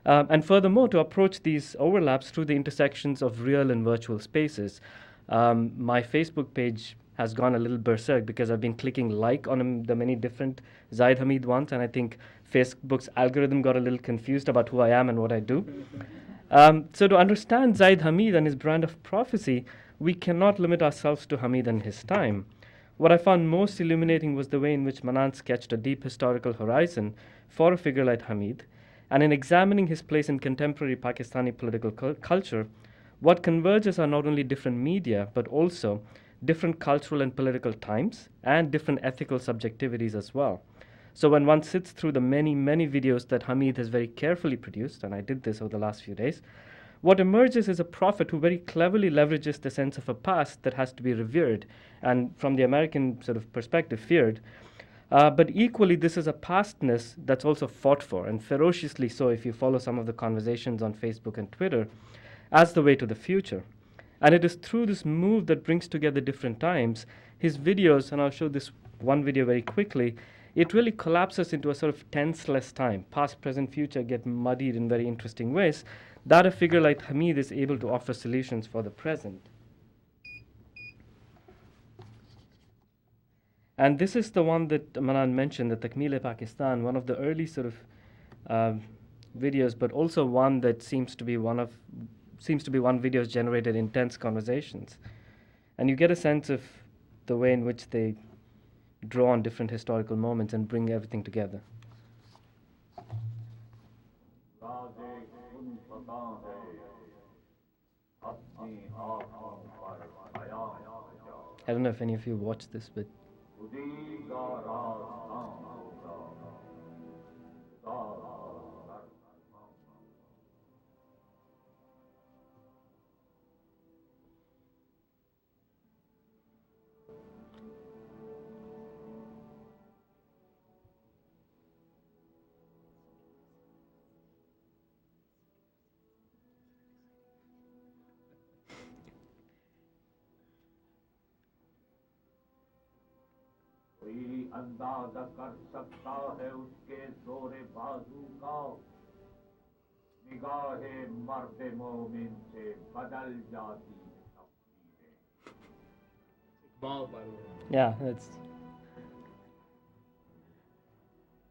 And furthermore, to approach these overlaps through the intersections of real and virtual spaces. My Facebook page has gone a little berserk because I've been clicking like on the many different Zaid Hamid ones, and I think Facebook's algorithm got a little confused about who I am and what I do. So to understand Zaid Hamid and his brand of prophecy, we cannot limit ourselves to Hamid and his time. What I found most illuminating was the way in which Manan sketched a deep historical horizon for a figure like Hamid. And in examining his place in contemporary Pakistani political culture, what converges are not only different media, but also different cultural and political times and different ethical subjectivities as well. So when one sits through the many, many videos that Hamid has very carefully produced, and I did this over the last few days, what emerges is a prophet who very cleverly leverages the sense of a past that has to be revered, and from the American perspective, feared. But equally, this is a pastness that's also fought for, and ferociously so if you follow some of the conversations on Facebook and Twitter, as the way to the future. And it is through this move that brings together different times. His videos, and I'll show this one video very quickly, it really collapses into a sort of tenseless time. Past, present, future get muddied in very interesting ways that a figure like Hamid is able to offer solutions for the present. And this is the one that Manan mentioned, the Takmil-e-Pakistan, one of the early sort of videos, but also one that seems to be one video generated intense conversations. And you get a sense of the way in which they draw on different historical moments and bring everything together. I don't know if any of you watched this, but
अंदाजा कर सकता है उसके जोरे बाजू का निगाहे मर्द मोमिन से बदल जाती है।
Yeah, that's.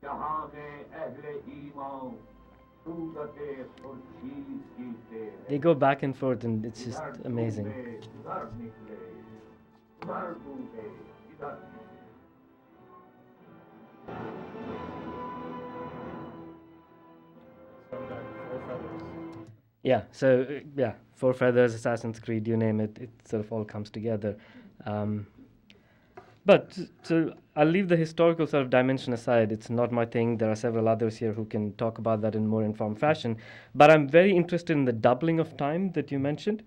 जहां में अहले ईमान सूरते खुर्शीद की से
They go back and forth, and it's just amazing.
इधर निकले इधर डूबे इधर
Yeah, so yeah, Four Feathers, Assassin's Creed, you name it, it sort of all comes together. But so I'll leave the historical sort of dimension aside. It's not my thing. There are several others here who can talk about that in more informed fashion. But I'm very interested in the doubling of time that you mentioned.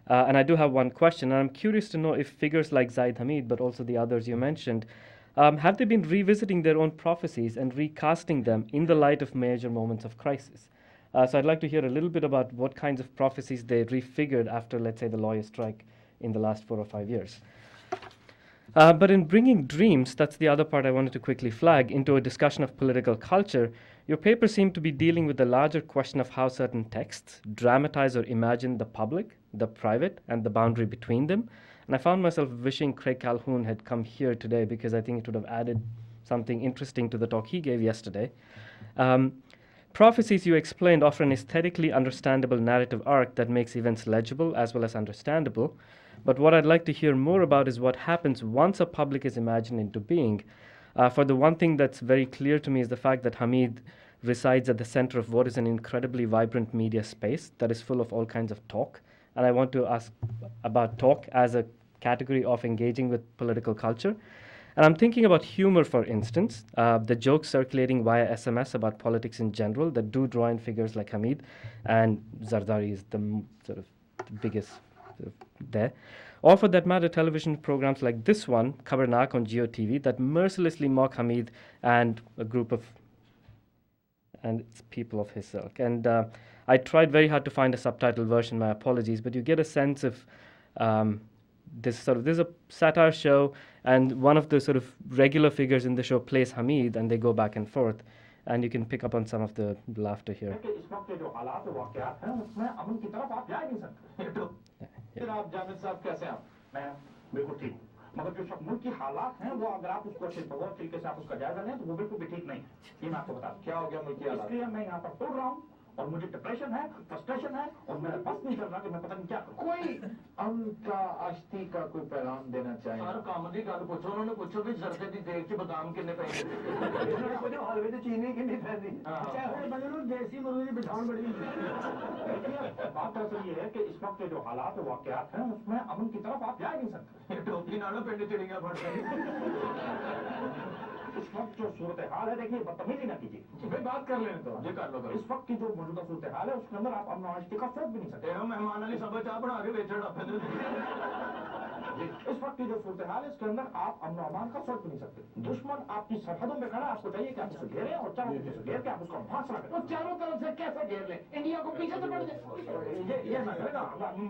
And I do have one question. And I'm curious to know if figures like Zaid Hamid, but also the others you mentioned, have they been revisiting their own prophecies and recasting them in the light of major moments of crisis? So I'd like to hear a little bit about what kinds of prophecies they refigured after, let's say, the lawyer strike in the last 4 or 5 years. But in bringing dreams, that's the other part I wanted to quickly flag, into a discussion of political culture, your paper seemed to be dealing with the larger question of how certain texts dramatize or imagine the public, the private, and the boundary between them. And I found myself wishing Craig Calhoun had come here today because I think it would have added something interesting to the talk he gave yesterday. Prophecies, you explained, offer an aesthetically understandable narrative arc that makes events legible as well as understandable. But what I'd like to hear more about is what happens once a public is imagined into being. For the one thing that's very clear to me is the fact that Hamid resides at the center of what is an incredibly vibrant media space that is full of all kinds of talk. And I want to ask about talk as a category of engaging with political culture. And I'm thinking about humor, for instance, the jokes circulating via SMS about politics in general that do draw in figures like Hamid, and Zardari is the sort of the biggest there. Or for that matter, television programs like this one, Khabarnak on Geo TV, that mercilessly mock Hamid and a group of it's people of his ilk. And I tried very hard to find a subtitled version, my apologies, but you get a sense of this is a satire show, and one of the sort of regular figures in the show plays Hamid, and they go back and forth, and you can pick up on some of the laughter here.
मगर जो सब मुल्क की हालात हैं वो अगर आप उसको अच्छे तरीके से आप उसका जायजा लें तो वो बिल्कुल भी ठीक नहीं। ये मैं आपको बता दूं क्या हो गया मुल्क की हालात, इसलिए मैं यहाँ पर बोल रहा हूँ और मुझे डिप्रेशन है, फ्रस्ट्रेशन है और मेरा बस नहीं चल रहा कि मैं पता नहीं क्या करूं। कोई अंका आश्ती का कोई पैगाम देना चाहिए। सर कामदी गल पूछो, उन्होंने पूछो भी जर्दे दी देख के बादाम कितने पैसे इन्होंने पूछो हलवे दी चीनी कितनी पैसे चाहे बगैर देसी मुर्गी बिठाउन बड़ी बात असल ये है कि इस वक्त के जो हालात और वाकयात हैं उसमें अमन की तरफ आप जा नहीं सकते। टोपी नालो पिंड चिड़िया फट गई। इस वक्त जो सूरत हाल है, देखिए बदतमीजी ना कीजिए, भाई बात कर लेने दो, ये कर लो। इस वक्त की जो मौजूदा सूरत हाल है उसके अंदर आप अमन आश्ती का सोच भी नहीं सकते। मेहमान अली सब चाह बना के बेचड़ इस वक्त की जो सूरत हाल है इसके अंदर आप अमन अमान का सोच भी नहीं सकते। दुश्मन आपकी सरहदों में खड़ा, आपको चाहिए कि आप उसे घेरें और चारों तरफ से घेर के आप उसको फांसला करें। तो चारों तरफ से कैसे घेर लें? इंडिया को पीछे से पड़ जाए, ये ना करें ना,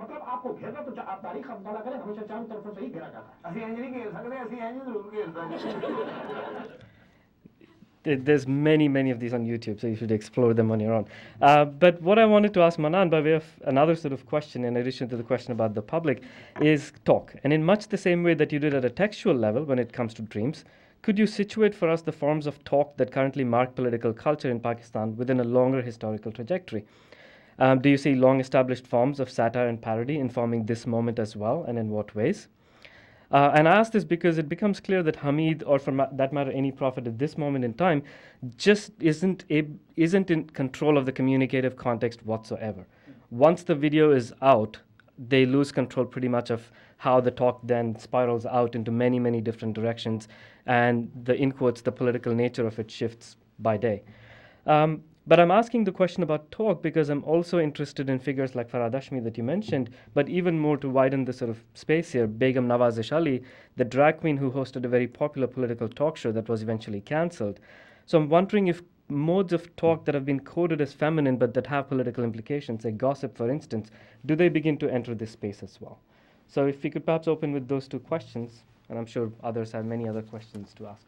मतलब आपको घेरना तो आप तारीख का मुताला करें, हमेशा चारों तरफ से ही घेरा जाता है। असं इंज नहीं घेर सकते, असं इंज जरूर घेर सकते।
There's many of these on YouTube, so you should explore them on your own. But what I wanted to ask Manan, by way of another sort of question, in addition to the question about the public, is talk. And in much the same way that you did at a textual level when it comes to dreams, could you situate for us the forms of talk that currently mark political culture in Pakistan within a longer historical trajectory? Do you see long-established forms of satire and parody informing this moment as well, and in what ways? And I ask this because it becomes clear that Hamid, or for that matter any prophet at this moment in time, just isn't in control of the communicative context whatsoever. Once the video is out, they lose control pretty much of how the talk then spirals out into many different directions, and in quotes, the political nature of it shifts by day. But I'm asking the question about talk because I'm also interested in figures like Farhad Hashmi that you mentioned, but even more to widen the sort of space here, Begum Nawazish Ali, the drag queen who hosted a very popular political talk show that was eventually cancelled. So I'm wondering if modes of talk that have been coded as feminine but that have political implications, say gossip for instance, do they begin to enter this space as well? So if we could perhaps open with those two questions, and I'm sure others have many other questions to ask.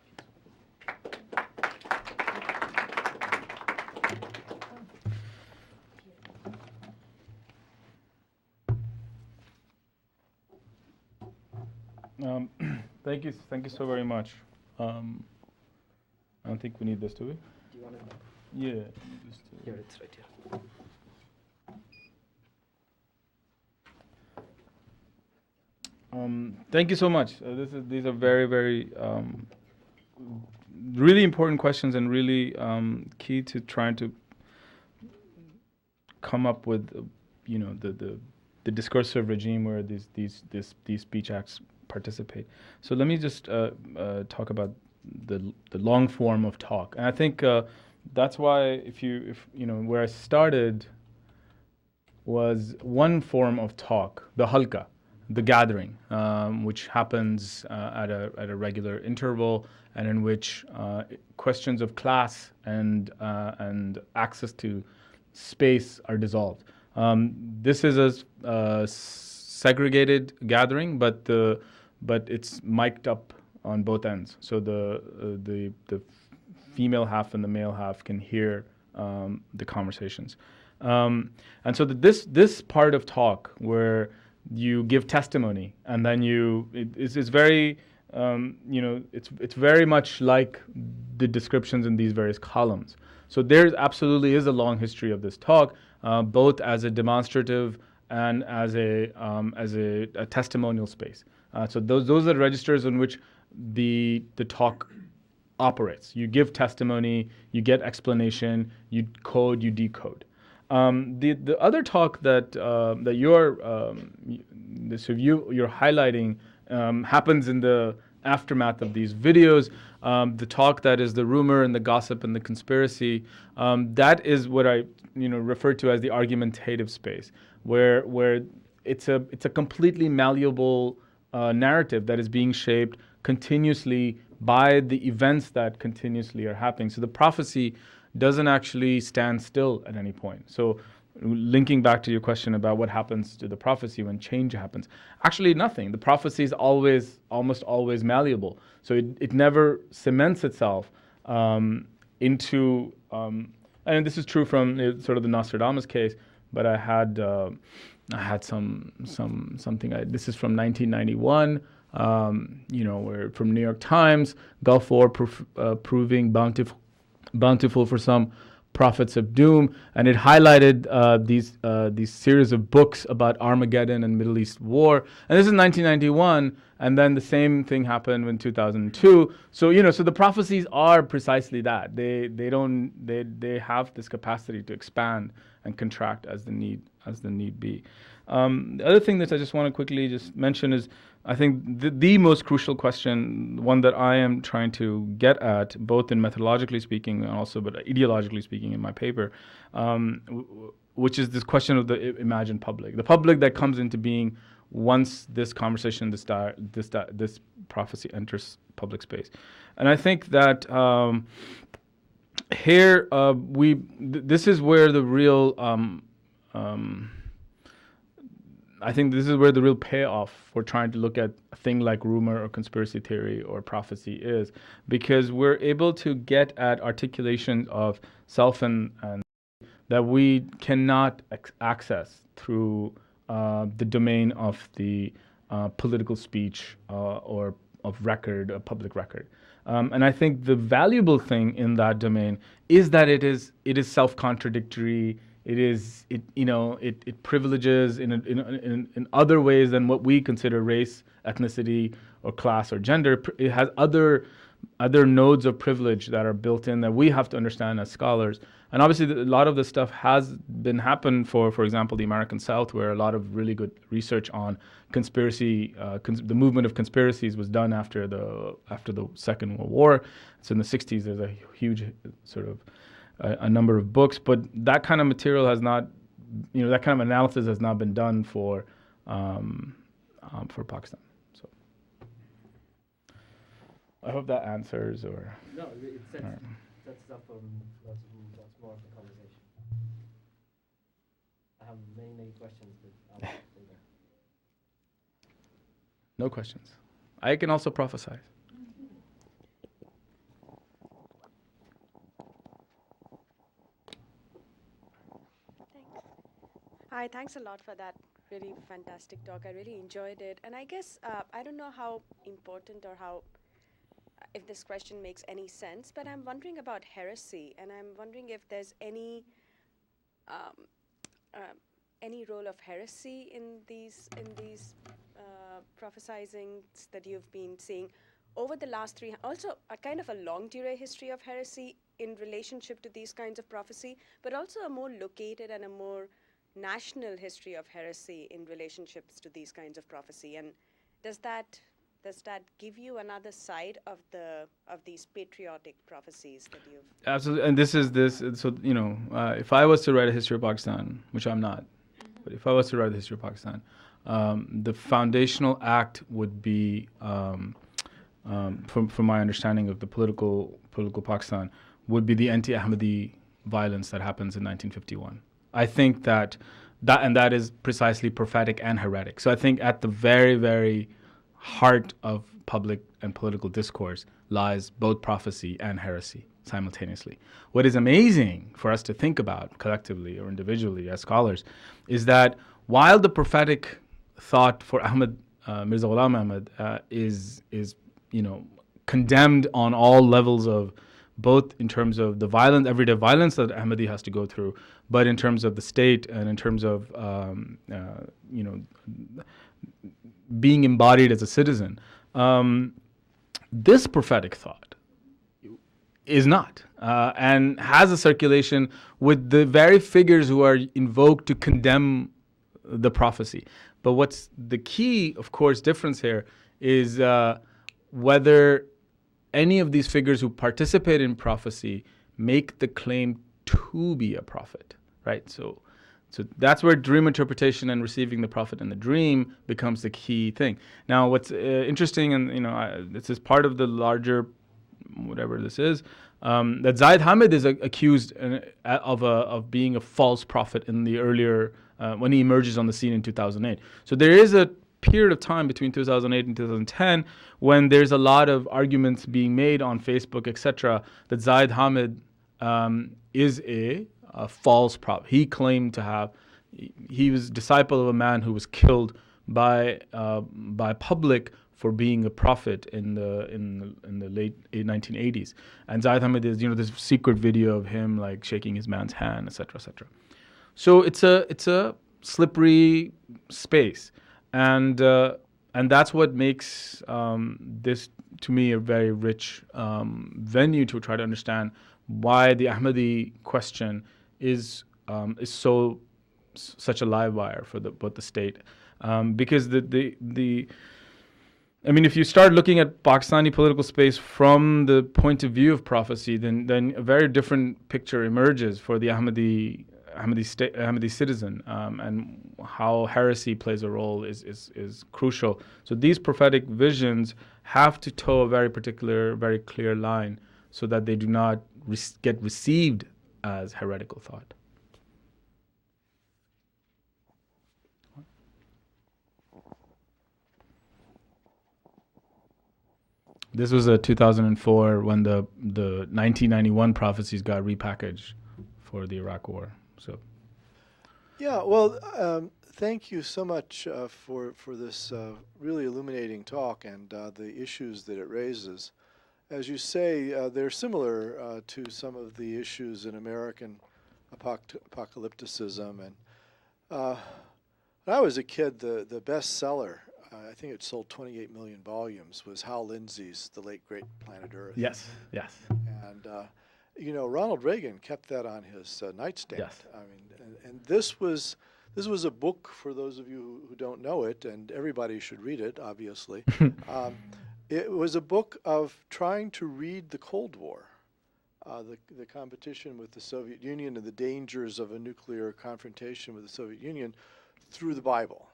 Thank you so very much. I don't think we need this, do we?
Do you want to?
Yeah.
Here, it's right here.
Thank you so much. These are very really important questions and really key to trying to come up with, the discursive regime where these speech acts participate. So let me just talk about the long form of talk, and I think that's why where I started was one form of talk, the halqa, the gathering, which happens at a regular interval, and in which questions of class and access to space are dissolved. This is a segregated gathering, but it's mic'd up on both ends, so the female half and the male half can hear the conversations, and so this part of talk where you give testimony and then it's very it's very much like the descriptions in these various columns. So there absolutely is a long history of this talk, both as a demonstrative and as a testimonial space. So those are the registers in which the talk operates. You give testimony, you get explanation, you code, you decode. The other talk that you're highlighting happens in the aftermath of these videos. The talk that is the rumor and the gossip and the conspiracy, that is what I refer to as the argumentative space, where it's a completely malleable narrative that is being shaped continuously by the events that continuously are happening. So the prophecy doesn't actually stand still at any point. So linking back to your question about what happens to the prophecy when change happens, actually nothing. The prophecy is almost always malleable. So it never cements itself into, and this is true from sort of the Nostradamus case, but I had something. This is from 1991. Where from New York Times, Gulf War proving bountiful for some prophets of doom, and it highlighted these series of books about Armageddon and Middle East war. And this is 1991, and then the same thing happened in 2002. So so the prophecies are precisely that. They have this capacity to expand and contract as the need be. The other thing that I just want to quickly just mention is, I think the most crucial question, one that I am trying to get at, both in methodologically speaking and also but ideologically speaking in my paper, which is this question of the imagined public. The public that comes into being once this conversation, this prophecy enters public space. And I think that here this is where the real I think this is where the real payoff for trying to look at a thing like rumor or conspiracy theory or prophecy is, because we're able to get at articulation of self and that we cannot access through the domain of the political speech or of record, a public record. And I think the valuable thing in that domain is that it is self-contradictory. It privileges in other ways than what we consider race, ethnicity, or class or gender. It has other nodes of privilege that are built in that we have to understand as scholars. And obviously, a lot of this stuff has been happened for example, the American South, where a lot of really good research on conspiracy, the movement of conspiracies was done after the Second World War. So in the 60s, there's a huge sort of a number of books, but that kind of material has not, that kind of analysis has not been done for Pakistan. So I hope that answers. Or
no, it sets up for lots more of the conversation. I have many questions, but I'll stay there.
No questions. I can also prophesy.
Hi, thanks a lot for that really fantastic talk. I really enjoyed it. And I guess, I don't know how important or if this question makes any sense, but I'm wondering about heresy, and I'm wondering if there's any role of heresy in these prophesizings that you've been seeing over the last also a kind of a longue durée history of heresy in relationship to these kinds of prophecy, but also a more located and a more national history of heresy in relationships to these kinds of prophecy. And does that give you another side of these patriotic prophecies that you've...
Absolutely. And so if I was to write a history of Pakistan, which I'm not, but if I was to write a history of Pakistan, the foundational act would be, from my understanding of the political Pakistan, would be the anti-Ahmadi violence that happens in 1951. I think that is precisely prophetic and heretic. So I think at the very, very heart of public and political discourse lies both prophecy and heresy simultaneously. What is amazing for us to think about collectively or individually as scholars is that while the prophetic thought for Mirza Ghulam Ahmad is condemned on all levels of, both in terms of the everyday violence that Ahmadi has to go through, but in terms of the state and in terms of being embodied as a citizen, this prophetic thought is not, and has a circulation with the very figures who are invoked to condemn the prophecy. But what's the key, of course, difference here is whether any of these figures who participate in prophecy make the claim to be a prophet, right? So that's where dream interpretation and receiving the prophet in the dream becomes the key thing. Now, what's interesting, and this is part of the larger, whatever this is, that Zahid Hamid is accused of being a false prophet in the earlier, when he emerges on the scene in 2008. So there is a period of time between 2008 and 2010 when there's a lot of arguments being made on Facebook, etc., that Zahid Hamid is a false prophet. He claimed to have, he was a disciple of a man who was killed by public for being a prophet in the late 1980s. And Zahid Hamid is, this secret video of him like shaking his man's hand, etc., etc. So it's a slippery space. And that's what makes this, to me, a very rich venue to try to understand why the Ahmadi question is such a live wire for both the state, because if you start looking at Pakistani political space from the point of view of prophecy, then a very different picture emerges for the Ahmadi Ahmadi citizen, and how heresy plays a role is crucial. So these prophetic visions have to toe a very particular, very clear line so that they do not get received as heretical thought. This was 2004 when the 1991 prophecies got repackaged for the Iraq War. So,
yeah, well, thank you so much for this really illuminating talk and the issues that it raises. As you say, they're similar to some of the issues in American apocalypticism. And when I was a kid, the bestseller, I think it sold 28 million volumes, was Hal Lindsey's The Late Great Planet Earth.
yes, yes.
And, you know, Ronald Reagan kept that on his nightstand.
Yes.
I mean, and this was a book, for those of you who don't know it, and everybody should read it, obviously. It was a book of trying to read the Cold War, the competition with the Soviet Union and the dangers of a nuclear confrontation with the Soviet Union through the Bible.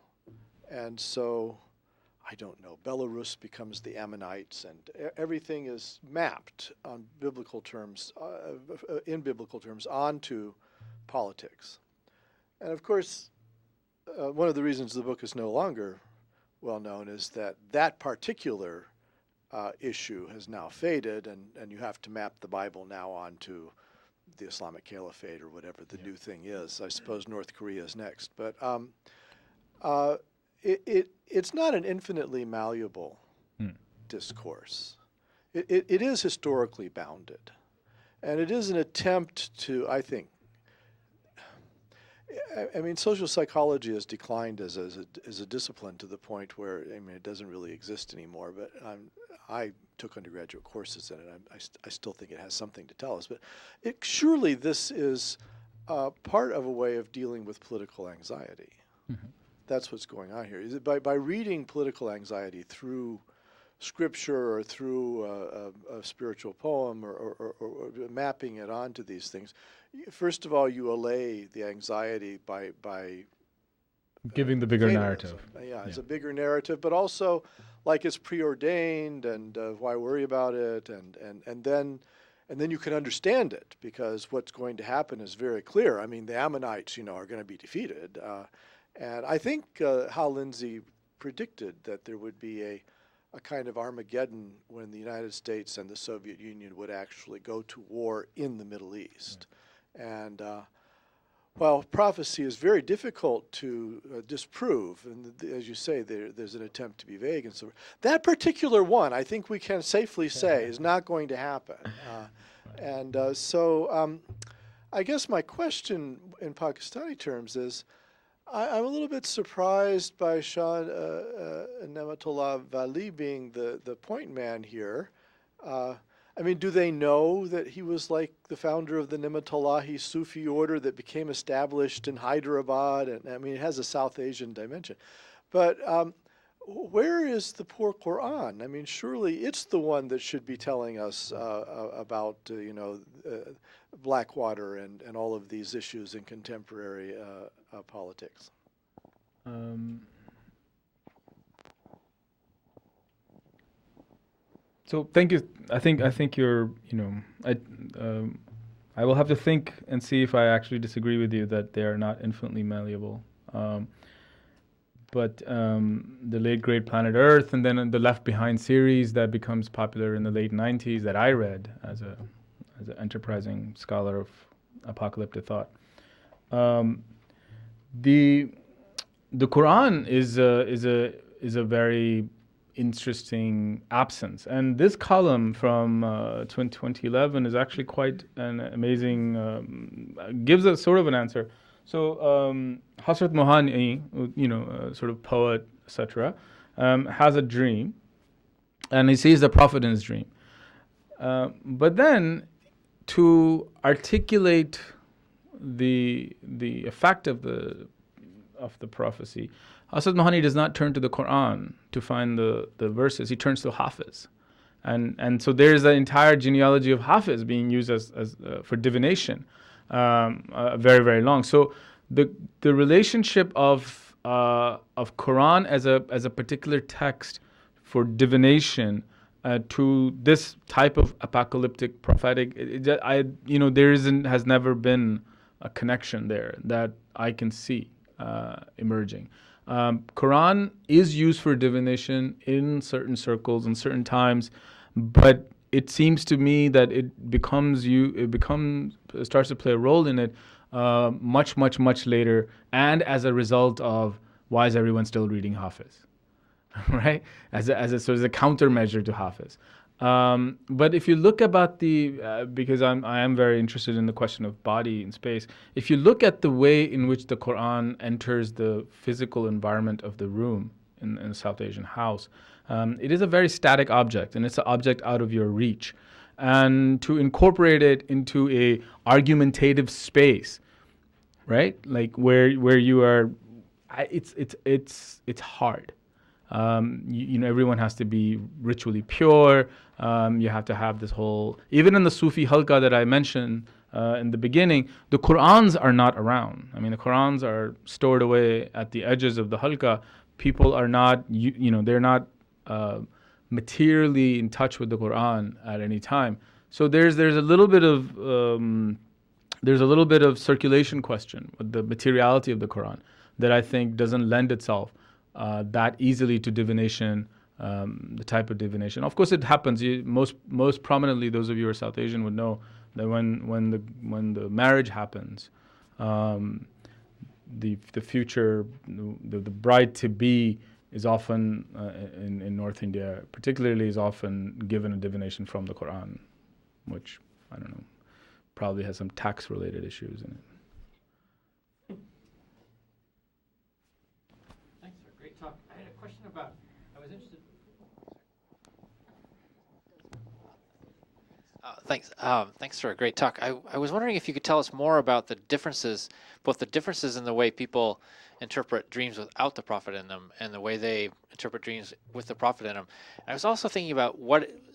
And so, I don't know, Belarus becomes the Ammonites, and everything is mapped on biblical terms, in biblical terms, onto politics. And of course, one of the reasons the book is no longer well known is that that particular issue has now faded, and you have to map the Bible now onto the Islamic Caliphate or whatever the new thing is. I suppose North Korea is next. But it's not an infinitely malleable discourse. It is historically bounded. And it is an attempt to, I think, I mean, social psychology has declined as a discipline to the point where, I mean, it doesn't really exist anymore. But I took undergraduate courses in it. I still think it has something to tell us. But surely this is part of a way of dealing with political anxiety. Mm-hmm. That's what's going on here. Is it by reading political anxiety through scripture or through a spiritual poem or mapping it onto these things, first of all, you allay the anxiety by
giving the bigger narrative.
Yeah, it's a bigger narrative, but also like it's preordained, and why worry about it, and then you can understand it, because what's going to happen is very clear. I mean, the Ammonites, are going to be defeated, and I think Hal Lindsey predicted that there would be a kind of Armageddon when the United States and the Soviet Union would actually go to war in the Middle East. And while prophecy is very difficult to disprove, and as you say, there's an attempt to be vague and so forth, that particular one, I think we can safely say, is not going to happen. So I guess my question in Pakistani terms is, I'm a little bit surprised by Shah Nematullah Vali being the point man here. I mean, do they know that he was like the founder of the Nematullahi Sufi order that became established in Hyderabad? And I mean, it has a South Asian dimension. But where is the poor Quran? I mean, surely it's the one that should be telling us about, Blackwater and all of these issues in contemporary politics.
So thank you. I think you're, I will have to think and see if I actually disagree with you that they are not infinitely malleable. But the Late Great Planet Earth, and then the Left Behind series that becomes popular in the late 90s that I read as an enterprising scholar of apocalyptic thought. The Quran is a very interesting absence, and this column from 2011 is actually quite an amazing, gives us sort of an answer. So Hasrat Mohani, sort of poet, etc., has a dream, and he sees the Prophet in his dream. But then, to articulate the effect of the prophecy, Hasrat Mohani does not turn to the Quran to find the verses. He turns to Hafiz, and so there is an entire genealogy of Hafiz being used as for divination. very, very long. So the relationship of Quran as a particular text for divination to this type of apocalyptic prophetic, has never been a connection there that I can see emerging. Quran is used for divination in certain circles and certain times, but it seems to me that it starts to play a role in it much, much, much later, and as a result of why is everyone still reading Hafiz, right? As a sort of a countermeasure to Hafiz. But if you look about because I am very interested in the question of body in space, if you look at the way in which the Quran enters the physical environment of the room in a South Asian house, it is a very static object, and it's an object out of your reach. And to incorporate it into a argumentative space, right? Like where you are, it's hard. Everyone has to be ritually pure. You have to have this whole, even in the Sufi halqa that I mentioned in the beginning, the Qurans are not around. I mean, the Qurans are stored away at the edges of the halqa. People are not, they're not materially in touch with the Quran at any time. So there's a little bit of circulation question with the materiality of the Quran that I think doesn't lend itself that easily to divination, the type of divination. Of course, it happens. Most prominently, those of you who are South Asian would know that when the marriage happens, the future, the bride to be is often in North India, particularly, is often given a divination from the Quran, which I don't know, probably has some tax-related issues in it.
Thanks for a great talk. I had a question about, I was interested. Thanks for a great talk. I was wondering if you could tell us more about the differences, both the differences in the way people interpret dreams without the Prophet in them and the way they interpret dreams with the Prophet in them. And I was also thinking about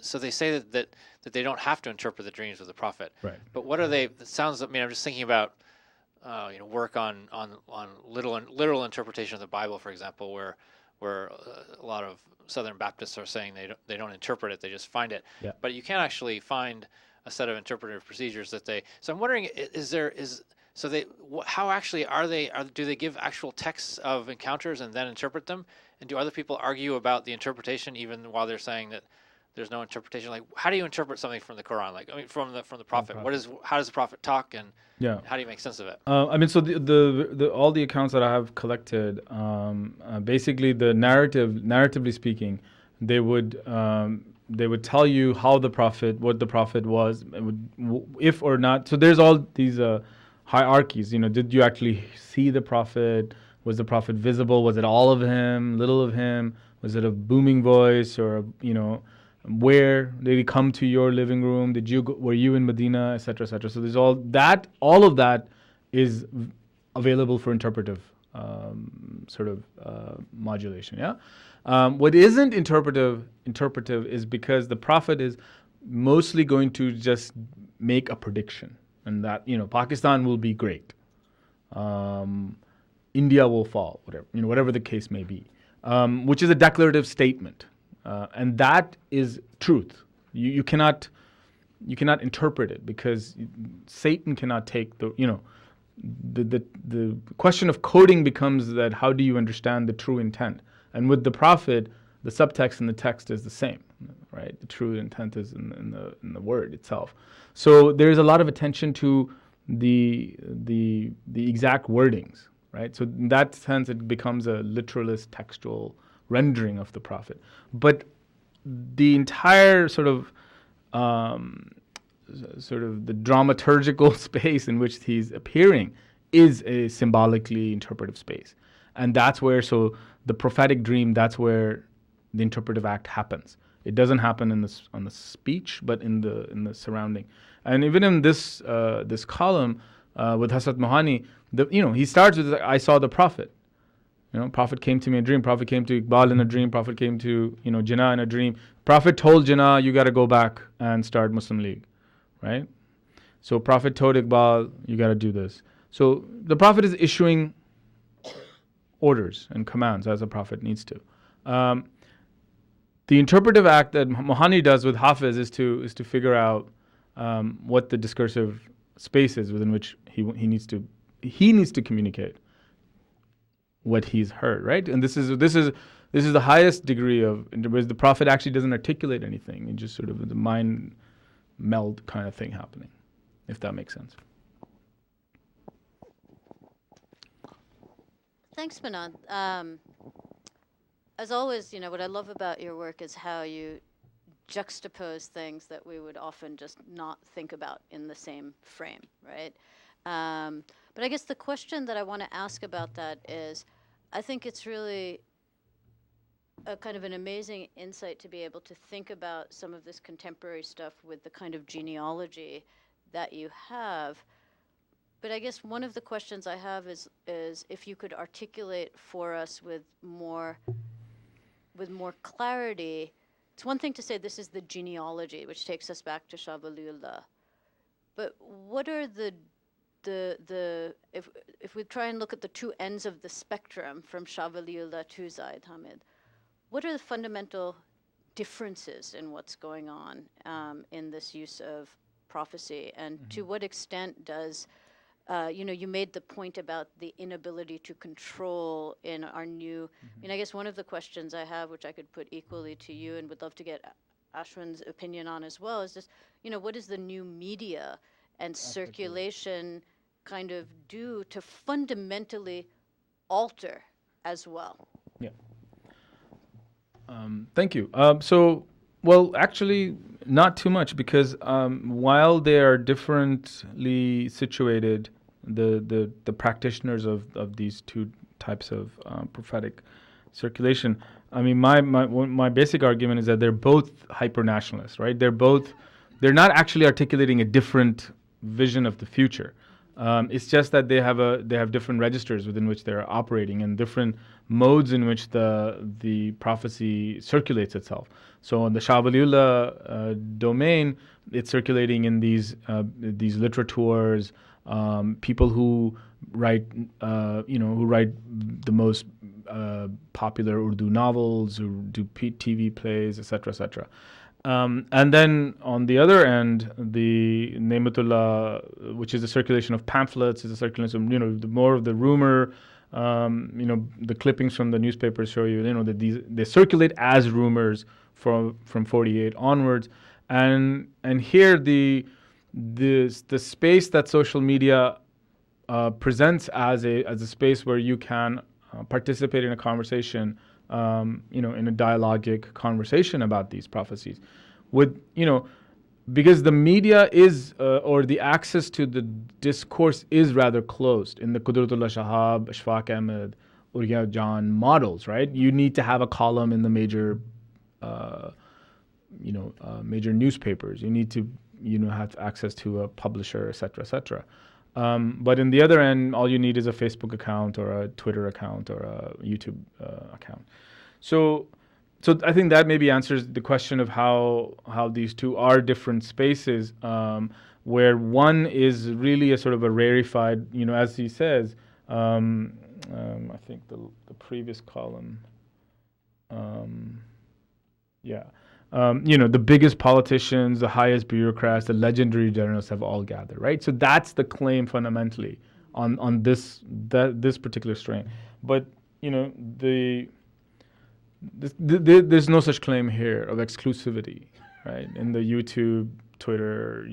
so they say that they don't have to interpret the dreams with the Prophet.
Right.
But what are they, it sounds, I'm just thinking about work on literal interpretation of the Bible, for example, where a lot of Southern Baptists are saying they don't interpret it, they just find it.
Yeah.
But you can actually find a set of interpretive procedures that so I'm wondering, how actually do they give actual texts of encounters and then interpret them? And do other people argue about the interpretation even while they're saying that there's no interpretation? Like, how do you interpret something from the Quran? Like, I mean, from the Prophet. How does the Prophet talk, and how do you make sense of it?
So the all the accounts that I have collected, basically the narratively speaking, they would tell you how the Prophet, what the Prophet was, if or not. So there's all these hierarchies. Did you actually see the Prophet? Was the Prophet visible? Was it all of him, little of him? Was it a booming voice, or where did he come to your living room? Were you in Medina, etc., etc.? So there's all that. All of that is available for interpretive modulation. Yeah. What isn't interpretive is because the Prophet is mostly going to just make a prediction, and that Pakistan will be great, India will fall, whatever the case may be, which is a declarative statement. And that is truth. You cannot interpret it, because Satan cannot take the question of coding becomes that how do you understand the true intent? And with the Prophet, the subtext in the text is the same, right? The true intent is in the word itself. So there's a lot of attention to the exact wordings, right? So in that sense, it becomes a literalist textual rendering of the Prophet. But the entire sort of the dramaturgical space in which he's appearing is a symbolically interpretive space. And that's where, so the prophetic dream, that's where the interpretive act happens. It doesn't happen on the speech, but in the surrounding. And even in this column with Hazrat Mohani, he starts with, I saw the Prophet. Prophet came to me in a dream. Prophet came to Iqbal in a dream. Prophet came to, Jinnah in a dream. Prophet told Jinnah, you got to go back and start Muslim League, right? So Prophet told Iqbal, you got to do this. So the Prophet is issuing orders and commands as a Prophet needs to. The interpretive act that Mohani does with Hafiz is to figure out what the discursive space is within which he needs to communicate what he's heard, right? And this is the highest degree of, whereas the Prophet actually doesn't articulate anything. It just sort of the mind meld kind of thing happening, if that makes sense.
Thanks, Manan. As always, what I love about your work is how you juxtapose things that we would often just not think about in the same frame, right? But I guess the question that I want to ask about that is, I think it's really a kind of an amazing insight to be able to think about some of this contemporary stuff with the kind of genealogy that you have. But I guess one of the questions I have is if you could articulate for us with more clarity. It's one thing to say this is the genealogy, which takes us back to Shah Waliullah. But what are if we try and look at the two ends of the spectrum from Shah Waliullah to Zaid Hamid, what are the fundamental differences in what's going on in this use of prophecy, and to what extent does you made the point about the inability to control in our new. I guess one of the questions I have, which I could put equally to you, and would love to get Ashwin's opinion on as well, is just what is the new media and circulation kind of do to fundamentally alter as well?
Yeah. Thank you. Actually, not too much, because while they are differently situated, the practitioners of these two types of prophetic circulation, I mean, my basic argument is that they're both hyper-nationalists, right? They're not actually articulating a different vision of the future. It's just that they have different registers within which they're operating, and different modes in which the prophecy circulates itself. So on the Shah Waliullah domain, it's circulating in these literateurs, people who write the most popular Urdu novels, who do TV plays, etc., etc. And then on the other end, the Nematullah, which is a circulation of pamphlets, is a circulation of, the more of the rumor. The clippings from the newspapers show you, that they circulate as rumors from 48 onwards, and here the space that social media presents as a space where you can participate in a conversation, in a dialogic conversation about these prophecies, because the media is, or the access to the discourse is rather closed in the Qudratullah Shahab, Ashfaq Ahmed, Urya Jan models, right? You need to have a column in the major newspapers. You need to, have access to a publisher, et cetera, et cetera. But in the other end, all you need is a Facebook account or a Twitter account or a YouTube account. So I think that maybe answers the question of how these two are different spaces, where one is really a sort of a rarefied, as he says, I think the previous column, the biggest politicians, the highest bureaucrats, the legendary generals have all gathered, right? So that's the claim fundamentally on this particular strain. But there's no such claim here of exclusivity, right? In the YouTube, Twitter,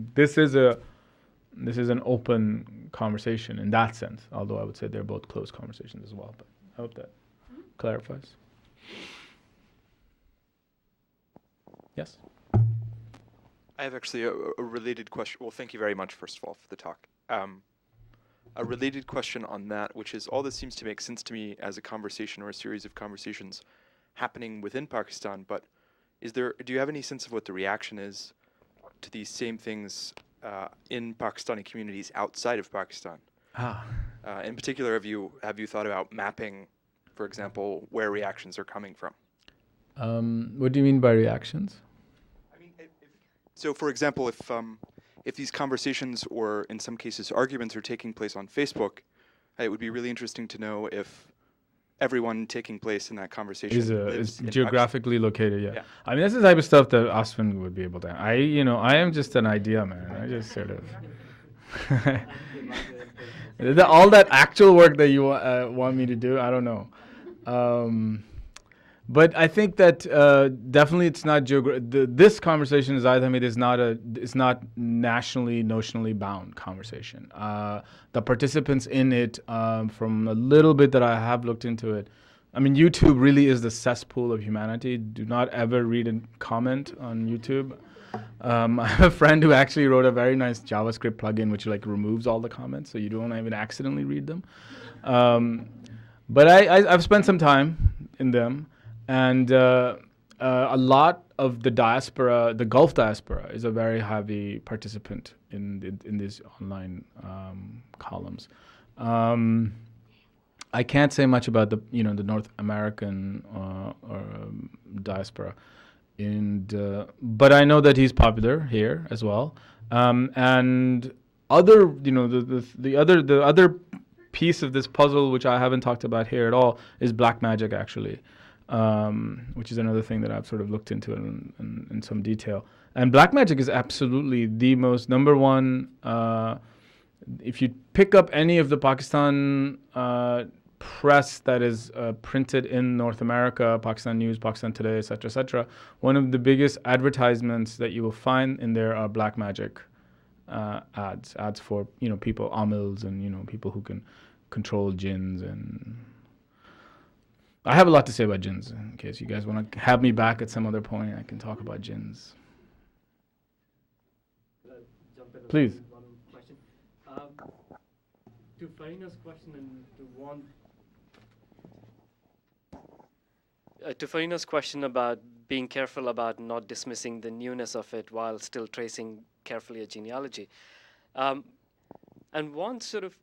this is an open conversation in that sense. Although I would say they're both closed conversations as well. But I hope that clarifies. Yes.
I have actually a related question. Well, thank you very much, first of all, for the talk. A related question on that, which is, all this seems to make sense to me as a conversation or a series of conversations happening within Pakistan, but do you have any sense of what the reaction is to these same things in Pakistani communities outside of Pakistan? In particular, have you thought about mapping, for example, where reactions are coming from?
What do you mean by reactions?
I mean, so for example, if these conversations or in some cases arguments are taking place on Facebook, it would be really interesting to know if everyone taking place in that conversation
is geographically located. Yeah.
Yeah.
I mean, this is the type of stuff that Aspen would be able to. I am just an idea man. I just sort of all that actual work that you want me to do. I don't know. But I think that definitely it's not this conversation, as I think, is not nationally, notionally bound conversation. The participants in it, from a little bit that I have looked into it, I mean, YouTube really is the cesspool of humanity. Do not ever read a comment on YouTube. I have a friend who actually wrote a very nice JavaScript plugin which like removes all the comments, so you don't even accidentally read them. But I've spent some time in them. And a lot of the diaspora, the Gulf diaspora, is a very heavy participant in these online columns. I can't say much about the North American diaspora, but I know that he's popular here as well. And other the other piece of this puzzle, which I haven't talked about here at all, is black magic actually. Which is another thing that I've sort of looked into in some detail. And black magic is absolutely the most number one. If you pick up any of the Pakistan press that is printed in North America, Pakistan News, Pakistan Today, etc., one of the biggest advertisements that you will find in there are black magic ads for people, amils, and people who can control jinns. And I have a lot to say about jinns. In case you guys want to have me back at some other point, I can talk about jinns. Please.
One question. To Farina's question and to Farina's question about being careful about not dismissing the newness of it while still tracing carefully a genealogy. And one sort of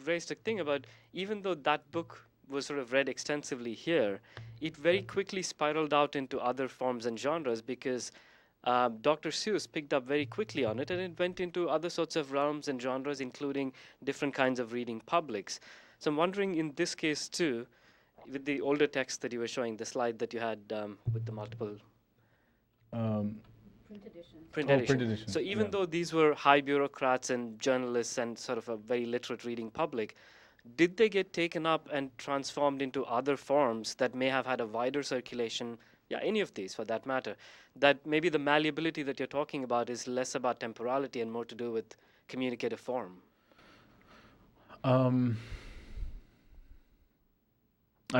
raised a thing about, even though that book was sort of read extensively here, it very quickly spiraled out into other forms and genres because Dr. Seuss picked up very quickly on it, and it went into other sorts of realms and genres, including different kinds of reading publics. So I'm wondering in this case too, with the older text that you were showing, the slide that you had with the multiple print edition. So even though these were high bureaucrats and journalists and sort of a very literate reading public, did they get taken up and transformed into other forms that may have had a wider circulation? Yeah, any of these for that matter. That maybe the malleability that you're talking about is less about temporality and more to do with communicative form.
I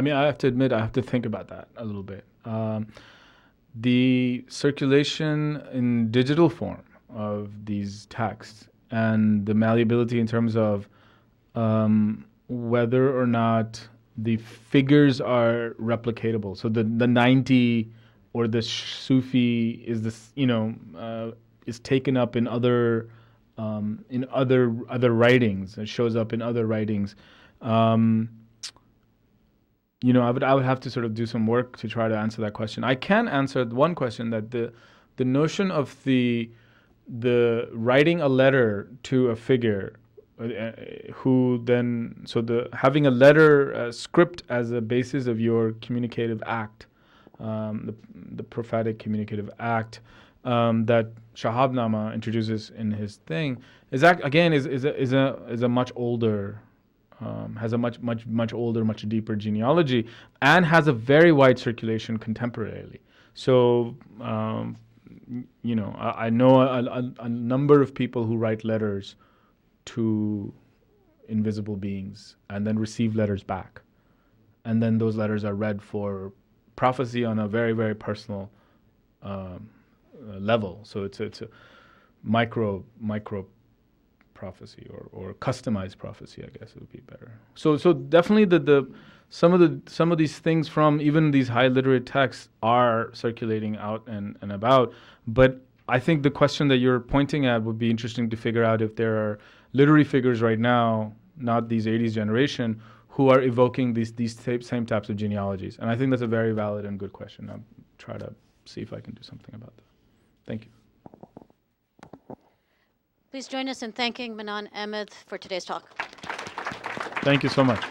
mean, I have to admit, I have to think about that a little bit. The circulation in digital form of these texts and the malleability in terms of whether or not the figures are replicatable. So the 90 or the Sufi is this, is taken up in other writings. It shows up in other writings. I would have to sort of do some work to try to answer that question. I can answer one question, that the notion of the writing a letter to a figure who then, so having a letter script as a basis of your communicative act, the prophetic communicative act that Shahabnama introduces in his thing is a much older, has a much older, much deeper genealogy, and has a very wide circulation contemporarily. So I know a number of people who write letters to invisible beings and then receive letters back, and then those letters are read for prophecy on a very, very personal level. So it's a micro prophecy or customized prophecy, I guess it would be better. So definitely some of these things from even these high literate texts are circulating out and about. But I think the question that you're pointing at would be interesting to figure out if there are literary figures right now, not these 80s generation, who are evoking these same types of genealogies. And I think that's a very valid and good question. I'll try to see if I can do something about that. Thank you.
Please join us in thanking Manan Ahmed for today's talk.
Thank you so much.